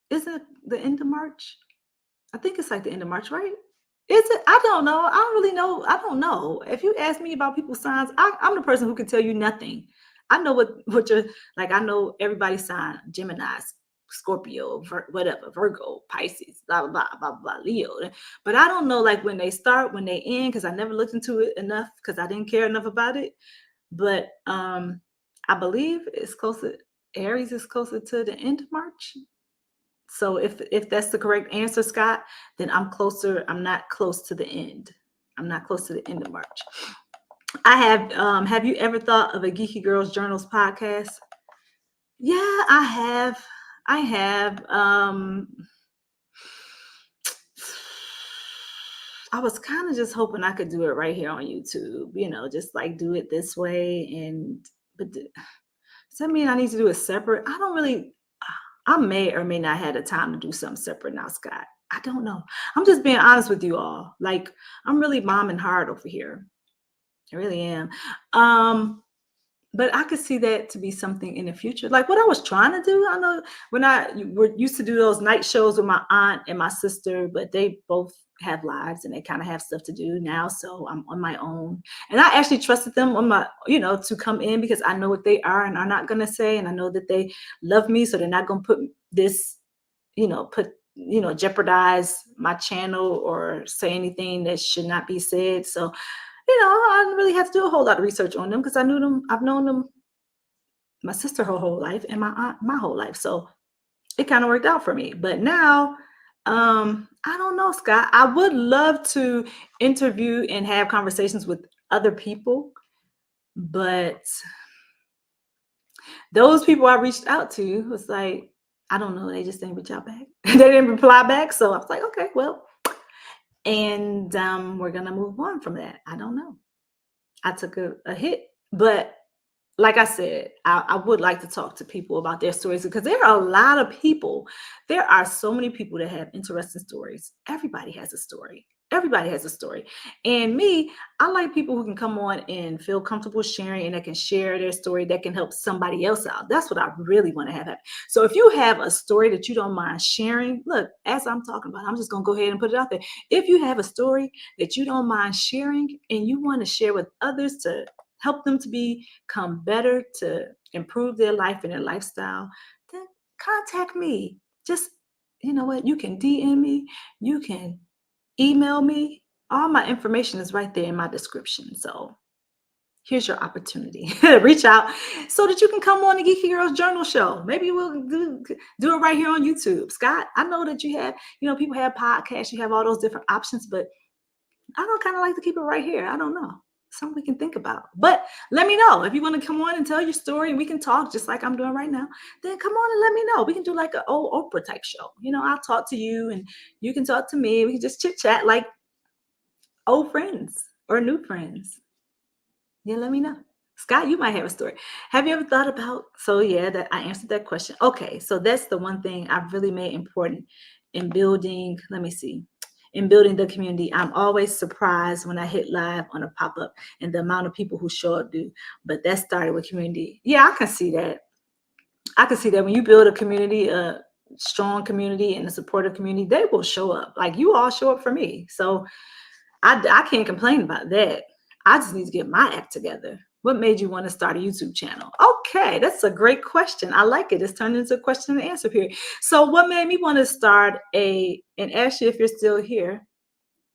Speaker 1: Is it the end of March? I think it's like the end of March, right? Is it? I don't know. I don't really know. I don't know. If you ask me about people's signs, I'm the person who can tell you nothing. I know what you're like. I know everybody's sign: Gemini, Scorpio, whatever, Virgo, Pisces, blah blah blah blah blah, Leo. But I don't know like when they start, when they end, because I never looked into it enough because I didn't care enough about it. But I believe it's closer. Aries is closer to the end of March. So if that's the correct answer, Scott, then I'm closer. I'm not close to the end. I'm not close to the end of March. I have you ever thought of a Geeky Girls Journals podcast? Yeah, I have. I have. I was kind of just hoping I could do it right here on YouTube, just like do it this way. But does that mean I need to do it separate? I may or may not have the time to do something separate now, Scott. I don't know. I'm just being honest with you all. Like, I'm really momming hard over here. I really am. But I could see that to be something in the future. Like what I was trying to do. I know when were used to do those night shows with my aunt and my sister, but they both have lives and they kind of have stuff to do now. So I'm on my own. And I actually trusted them to come in because I know what they are and are not going to say. And I know that they love me. So they're not going to put this, jeopardize my channel or say anything that should not be said. So I didn't really have to do a whole lot of research on them because I knew them. I've known them, my sister, her whole life, and my aunt my whole life. So it kind of worked out for me. But now, I don't know, Scott. I would love to interview and have conversations with other people, but those people I reached out to was like, I don't know. They just didn't reach out back. They didn't reply back. So I was like, okay, well, and we're gonna move on from that. I don't know. I took a hit, but like I said, I would like to talk to people about their stories because there are a lot of people. There are so many people that have interesting stories. Everybody has a story. Everybody has a story. And me, I like people who can come on and feel comfortable sharing and that can share their story that can help somebody else out. That's what I really want to have happen. So if you have a story that you don't mind sharing, look, as I'm talking about, I'm just going to go ahead and put it out there. If you have a story that you don't mind sharing and you want to share with others to help them to become better, to improve their life and their lifestyle, then contact me. Just, you know what? You can DM me. You can email me. All my information is right there in my description. So here's your opportunity to reach out so that you can come on the Geeky Girls Journal show. Maybe we'll do it right here on YouTube. Scott, I know that you have, people have podcasts, you have all those different options, but I don't kind of like to keep it right here. I don't know. Something we can think about. But let me know if you want to come on and tell your story and we can talk just like I'm doing right now. Then come on and let me know. We can do like an old Oprah type show. I'll talk to you and you can talk to me. We can just chit chat like old friends or new friends. Yeah, let me know. Scott, you might have a story. Have you ever thought about, so yeah, that I answered that question. Okay, so that's the one thing I've really made important in building, let me see, in building the community. I'm always surprised when I hit live on a pop-up and the amount of people who show up do, but that started with community. Yeah, I can see that. I can see that when you build a community, a strong community and a supportive community, they will show up. Like you all show up for me. So I can't complain about that. I just need to get my act together. What made you want to start a YouTube channel? Okay, that's a great question. I like it. It's turned into a question and answer period. So what made me want to start and ask you if you're still here.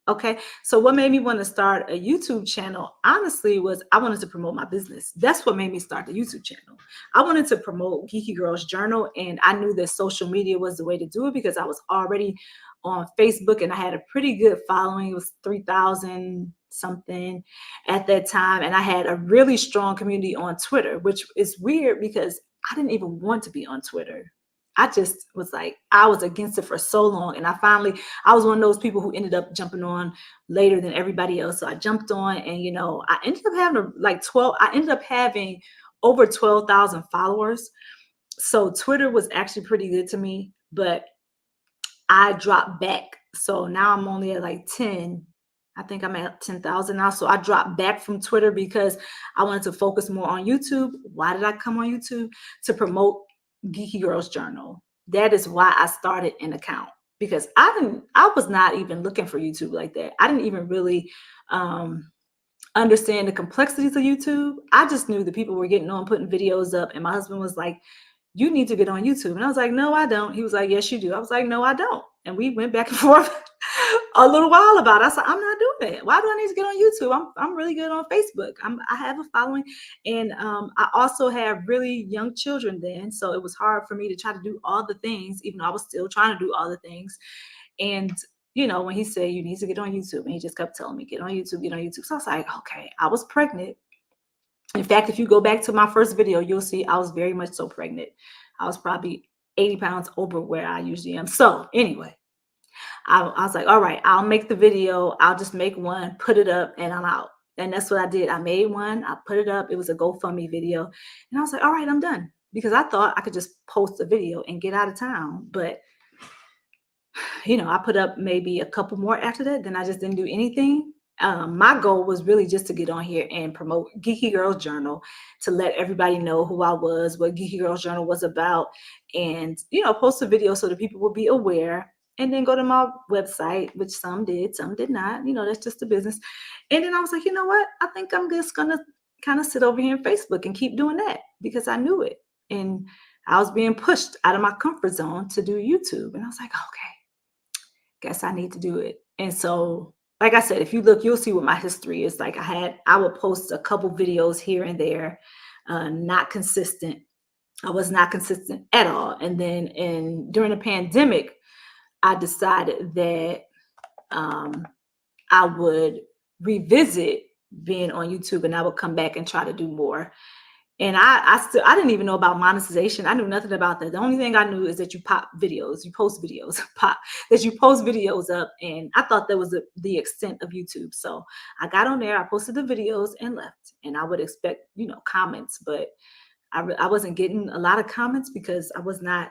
Speaker 1: Okay, so what made me want to start a YouTube channel, honestly, was I wanted to promote my business. That's what made me start the YouTube channel. I wanted to promote Geeky Girls Journal, and I knew that social media was the way to do it because I was already on Facebook and I had a pretty good following. It was 3,000 something at that time, and I had a really strong community on Twitter, which is weird because I didn't even want to be on Twitter. I just was like, I was against it for so long. And I was one of those people who ended up jumping on later than everybody else. So I jumped on, and, I ended up having I ended up having over 12,000 followers. So Twitter was actually pretty good to me, but I dropped back. So now I'm only at like 10. I think I'm at 10,000 now. So I dropped back from Twitter because I wanted to focus more on YouTube. Why did I come on YouTube? To promote Geeky Girls Journal. That is why I started an account, because I was not even looking for YouTube like that. I didn't even really understand the complexities of YouTube. I just knew that people were getting on, putting videos up, and my husband was like, you need to get on YouTube. And I was like, no, I don't. He was like, yes, you do. I was like, no, I don't. And we went back and forth a little while about it. I was like, I'm not doing it. Why do I need to get on YouTube? I'm really good on Facebook. I have a following. And I also have really young children then. So it was hard for me to try to do all the things, even though I was still trying to do all the things. And, when he said, you need to get on YouTube, and he just kept telling me, get on YouTube, get on YouTube. So I was like, okay, I was pregnant. In fact, if you go back to my first video, you'll see I was very much so pregnant. I was probably 80 pounds over where I usually am. So anyway, I was like, all right, I'll make the video. I'll just make one, put it up, and I'm out. And that's what I did. I made one. I put it up. It was a GoFundMe video. And I was like, all right, I'm done. Because I thought I could just post a video and get out of town. But, I put up maybe a couple more after that. Then I just didn't do anything. My goal was really just to get on here and promote Geeky Girls Journal, to let everybody know who I was, what Geeky Girls Journal was about, and, post a video so that people would be aware, and then go to my website, which some did, some did not. That's just the business. And then I was like, you know what? I think I'm just going to kind of sit over here on Facebook and keep doing that, because I knew it. And I was being pushed out of my comfort zone to do YouTube. And I was like, okay, guess I need to do it. And so, like I said, if you look, you'll see what my history is. Like I would post a couple videos here and there, not consistent. I was not consistent at all. And then during the pandemic, I decided that I would revisit being on YouTube, and I would come back and try to do more. And I didn't even know about monetization. I knew nothing about that. The only thing I knew is that you post videos up. And I thought that was the extent of YouTube. So I got on there, I posted the videos and left. And I would expect, comments, but I wasn't getting a lot of comments because I was not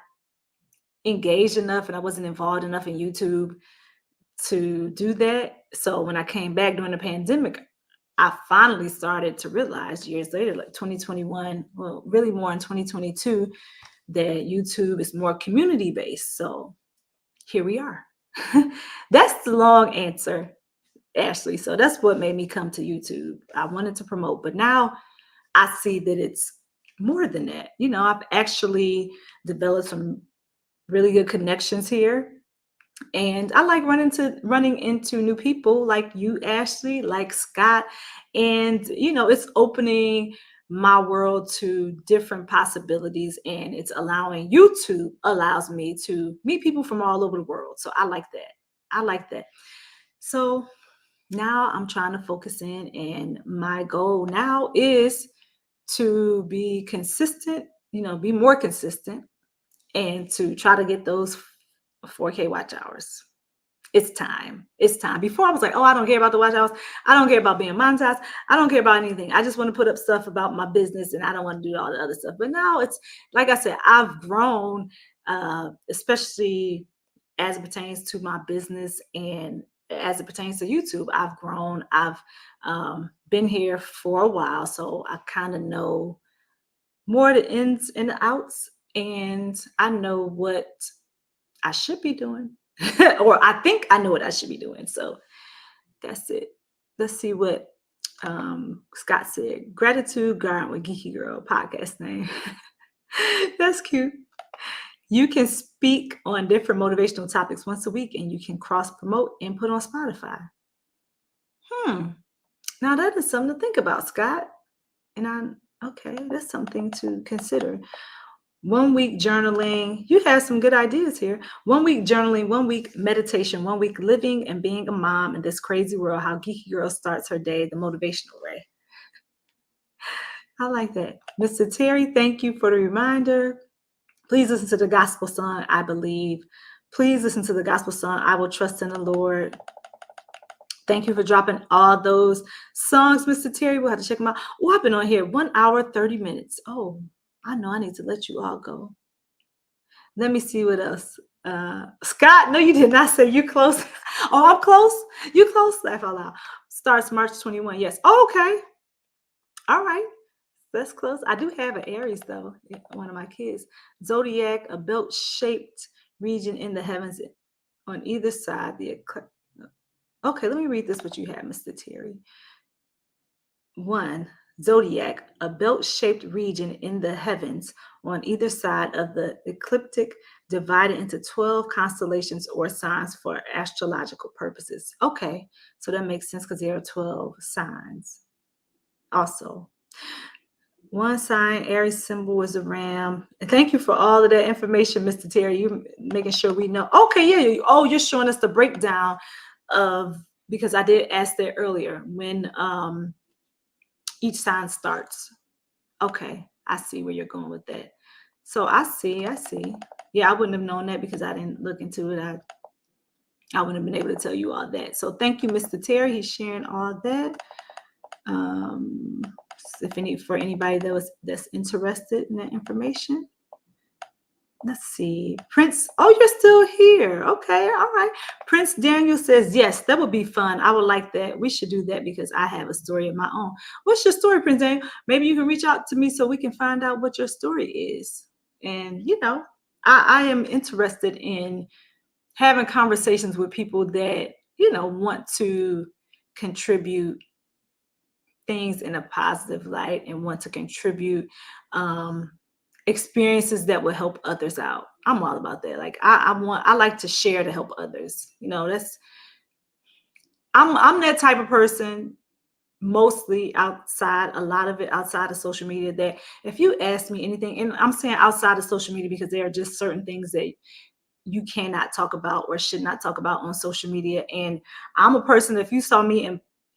Speaker 1: engaged enough and I wasn't involved enough in YouTube to do that. So when I came back during the pandemic, I finally started to realize years later, like 2021, well, really more in 2022, that YouTube is more community-based. So here we are. That's the long answer, Ashley. So that's what made me come to YouTube. I wanted to promote, but now I see that it's more than that. I've actually developed some really good connections here. And I like running into new people like you, Ashley, like Scott. And, it's opening my world to different possibilities. And it's YouTube allows me to meet people from all over the world. So I like that. So now I'm trying to focus in, and my goal now is to be consistent, be more consistent, and to try to get those 4K watch hours. It's time. Before I was like, oh, I don't care about the watch hours. I don't care about being monetized. I don't care about anything. I just want to put up stuff about my business, and I don't want to do all the other stuff. But now it's, like I said, I've grown, especially as it pertains to my business and as it pertains to YouTube. I've grown. I've been here for a while, so I kind of know more the ins and the outs, and I know what I should be doing, or I think I know what I should be doing. So that's it. Let's see what Scott said. Gratitude Garden with Geeky Girl podcast name. That's cute. You can speak on different motivational topics once a week, and you can cross promote and put on Spotify. Now that is something to think about, Scott. And that's something to consider. 1 week journaling. You have some good ideas here. 1 week journaling, 1 week meditation, 1 week living and being a mom in this crazy world. How Geeky Girl starts her day the motivational way. I like that. Mr. Terry, thank you for the reminder. Please listen to the gospel song, I Believe. Please listen to the gospel song, I Will Trust in the Lord. Thank you for dropping all those songs, Mr. Terry. We'll have to check them out. Oh, I've been on here 1 hour, 30 minutes. Oh, I know I need to let you all go. Let me see what else. Scott, no, you did not say you close. Oh, I'm close. You close. Laugh out loud. Starts March 21. Yes. Oh, okay. All right. That's close. I do have an Aries, though. One of my kids. Zodiac, a belt-shaped region in the heavens on either side. Okay, let me read this what you have, Mr. Terry. 1. Zodiac, a belt-shaped region in the heavens on either side of the ecliptic, divided into 12 constellations or signs for astrological purposes. Okay, so that makes sense because there are 12 signs. Also, one sign, Aries symbol is a ram. And thank you for all of that information, Mr. Terry. You making sure we know. Okay, yeah. Oh, you're showing us the breakdown of, because I did ask that earlier, when each sign starts. Okay, I see where you're going with that. So I see. Yeah, I wouldn't have known that because I didn't look into it. I wouldn't have been able to tell you all that. So thank you, Mr. Terry. He's sharing all that. For anybody that's interested in that information. Let's see. Prince, oh, you're still here. Okay, all right. Prince Daniel says, yes, that would be fun. I would like that. We should do that because I have a story of my own. What's your story, Prince Daniel? Maybe you can reach out to me so we can find out what your story is. And, I am interested in having conversations with people that, want to contribute things in a positive light and want to contribute experiences that will help others out. I'm all about that. Like I like to share to help others. I'm that type of person, mostly a lot of it outside of social media, that if you ask me anything, and I'm saying outside of social media because there are just certain things that you cannot talk about or should not talk about on social media. And I'm a person, if you saw me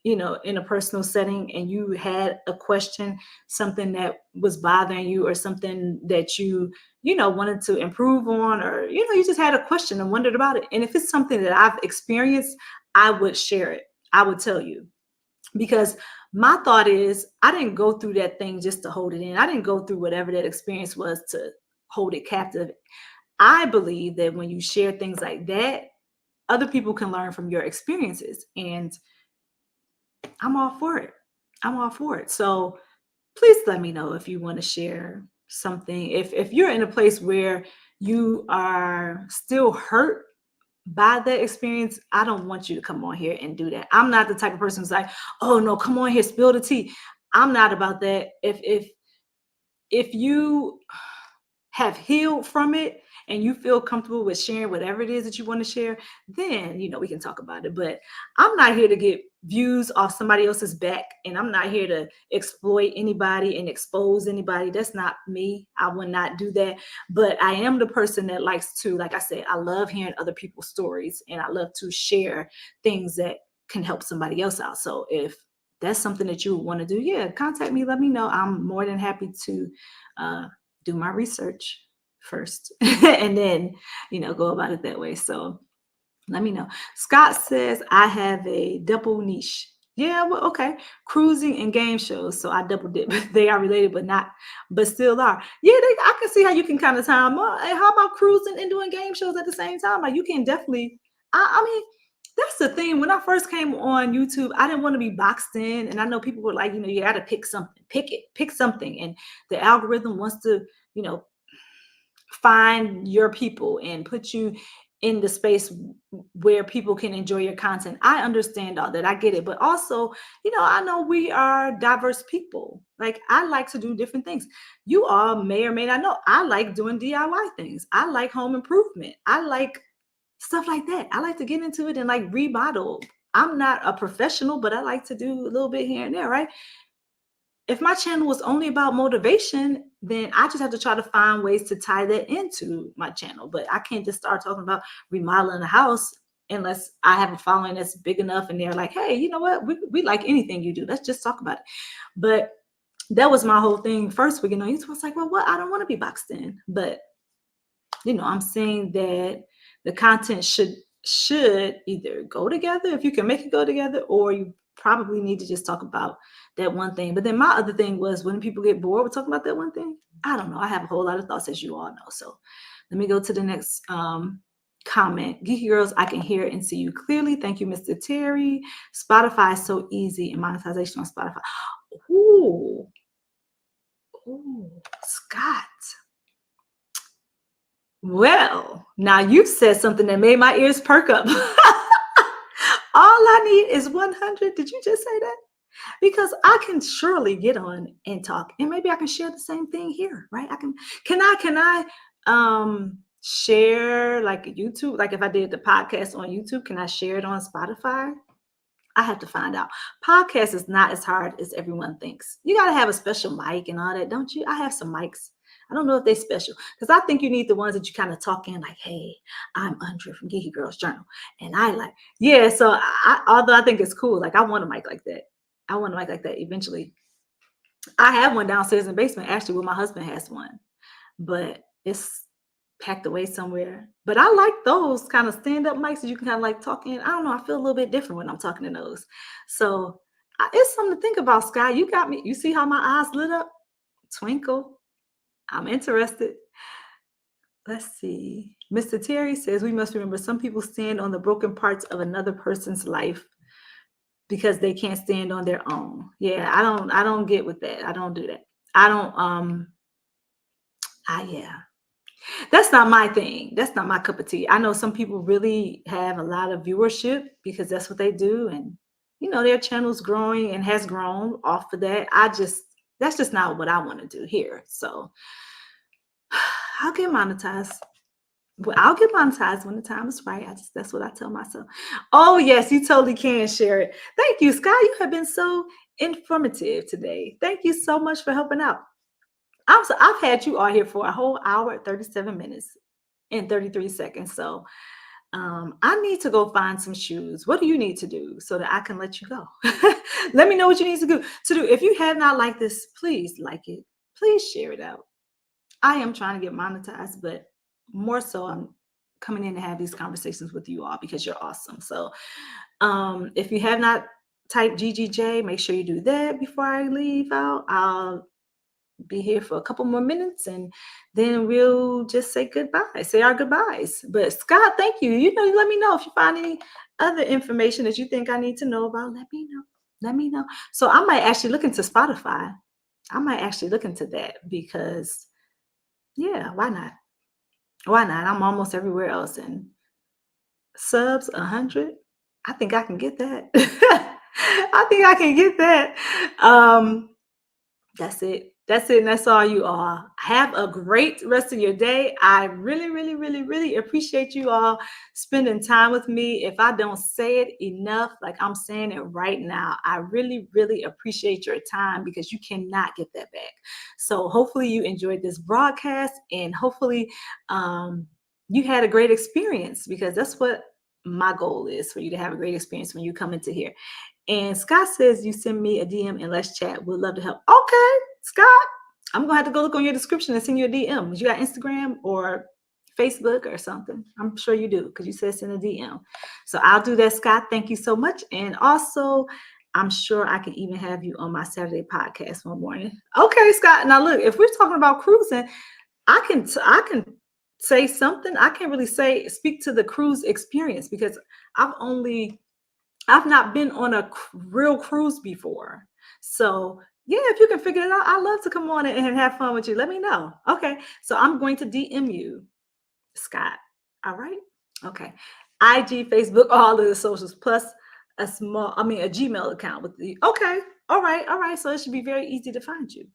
Speaker 1: in a personal setting and you had a question, something that was bothering you or something that you wanted to improve on, or you just had a question and wondered about it, and if it's something that I've experienced, I would share it. I would tell you, because my thought is I didn't go through that thing just to hold it in. I didn't go through whatever that experience was to hold it captive. I believe that when you share things like that, other people can learn from your experiences, and I'm all for it. So please let me know if you want to share something. If you're in a place where you are still hurt by that experience, I don't want you to come on here and do that. I'm not the type of person who's like, oh no, come on here, spill the tea. I'm not about that. If you have healed from it and you feel comfortable with sharing whatever it is that you want to share, then we can talk about it. But I'm not here to get views off somebody else's back, and I'm not here to exploit anybody and expose anybody. That's not me. I would not do that. But I am the person that likes to, like I said, I love hearing other people's stories, and I love to share things that can help somebody else out. So if that's something that you want to do, yeah, contact me, let me know. I'm more than happy to do my research first and then go about it that way. So let me know. Scott says I have a double niche. Yeah, well, okay. Cruising and game shows. So I double dip. They are related, but still are. Yeah, I can see how you can kind of time. How about cruising and doing game shows at the same time? Like, you can definitely. I mean, that's the thing. When I first came on YouTube, I didn't want to be boxed in, and I know people were like, you got to pick something, pick something, and the algorithm wants to, find your people and put you in the space where people can enjoy your content. I understand all that. I get it. But also, I know we are diverse people. Like, I like to do different things. You all may or may not know, I like doing DIY things. I like home improvement. I like stuff like that. I like to get into it and like remodel. I'm not a professional, but I like to do a little bit here and there, right? If my channel was only about motivation, then I just have to try to find ways to tie that into my channel. But I can't just start talking about remodeling a house unless I have a following that's big enough and they're like, hey, you know what? We like anything you do. Let's just talk about it. But that was my whole thing first week. YouTube was like, well, what? I don't want to be boxed in. But I'm saying that the content should either go together, if you can make it go together, or you probably need to just talk about that one thing. But then my other thing was, when people get bored with talking about that one thing, I don't know. I have a whole lot of thoughts, as you all know. So let me go to the next comment. Geeky Girls, I can hear and see you clearly. Thank you, Mr. Terry. Spotify is so easy, and monetization on Spotify. Ooh, Scott. Well, now you said something that made my ears perk up. All I need is 100. Did you just say that? Because I can surely get on and talk, and maybe I can share the same thing here, right? Can I share like YouTube? Like if I did the podcast on YouTube, can I share it on Spotify? I have to find out. Podcast is not as hard as everyone thinks. You got to have a special mic and all that, don't you? I have some mics. I don't know if they're special, because I think you need the ones that you kind of talk in like, hey, I'm Andrea from Geeky Girls Journal. And yeah. So although I think it's cool, like I want a mic like that. I want a mic like that eventually. I have one downstairs in the basement, actually, where my husband has one, but it's packed away somewhere. But I like those kind of stand-up mics that you can kind of like talk in. I don't know. I feel a little bit different when I'm talking in those. So it's something to think about, Sky. You got me. You see how my eyes lit up? Twinkle. I'm interested. Let's see. Mr. Terry says, we must remember some people stand on the broken parts of another person's life because they can't stand on their own. Yeah, I don't get with that. I don't do that. Yeah. That's not my thing. That's not my cup of tea. I know some people really have a lot of viewership because that's what they do. And, their channel's growing and has grown off of that. That's just not what I want to do here. So I'll get monetized. Well, I'll get monetized when the time is right. That's what I tell myself. Oh, yes, you totally can share it. Thank you, Sky. You have been so informative today. Thank you so much for helping out. I've had you all here for a whole hour, 37 minutes and 33 seconds. So I need to go find some shoes. What do you need to do so that I can let you go? Let me know what you need to do. If you have not liked this, please like it. Please share it out. I am trying to get monetized, but more so I'm coming in to have these conversations with you all because you're awesome. So if you have not typed GGJ, make sure you do that before I leave out. I'll be here for a couple more minutes and then we'll just say goodbye, say our goodbyes. But Scott, thank you. Let me know if you find any other information that you think I need to know about. Let me know. So I might actually look into Spotify. I might actually look into that because yeah, why not? I'm almost everywhere else, and subs 100. I think I can get that. I think I can get that. That's it. And that's all you all. Have a great rest of your day. I really, really, really, really appreciate you all spending time with me. If I don't say it enough, like I'm saying it right now, I really, really appreciate your time because you cannot get that back. So hopefully you enjoyed this broadcast and hopefully you had a great experience, because that's what my goal is, for you to have a great experience when you come into here. And Scott says you send me a DM and let's chat. We'd love to help. Okay, Scott, I'm going to have to go look on your description and send you a DM. You got Instagram or Facebook or something? I'm sure you do, because you said send a DM. So I'll do that, Scott. Thank you so much. And also, I'm sure I can even have you on my Saturday podcast one morning. Okay, Scott. Now look, if we're talking about cruising, I can say something. I can't really speak to the cruise experience because I've not been on a real cruise before. So yeah, if you can figure it out, I'd love to come on and have fun with you. Let me know. Okay. So I'm going to DM you, Scott. All right. Okay. IG, Facebook, all of the socials, plus a Gmail account with the, okay. All right. So it should be very easy to find you.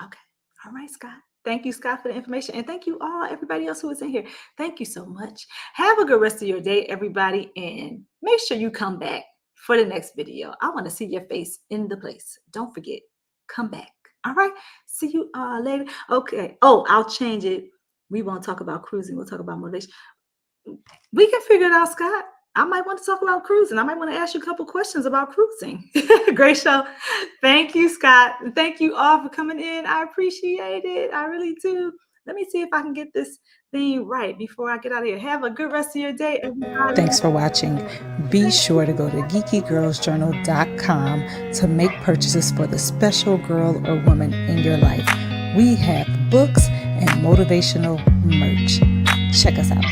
Speaker 1: Okay. All right, Scott. Thank you, Scott, for the information. And thank you all, everybody else who is in here. Thank you so much. Have a good rest of your day, everybody. And make sure you come back for the next video. I want to see your face in the place. Don't forget, come back. All right. See you later. Okay. Oh, I'll change it. We won't talk about cruising. We'll talk about motivation. We can figure it out, Scott. I might want to talk about cruising. I might want to ask you a couple questions about cruising. Great show. Thank you, Scott. Thank you all for coming in. I appreciate it. I really do. Let me see if I can get this thing right before I get out of here. Have a good rest of your day, everybody.
Speaker 2: Thanks for watching. Be sure to go to geekygirlsjournal.com to make purchases for the special girl or woman in your life. We have books and motivational merch. Check us out.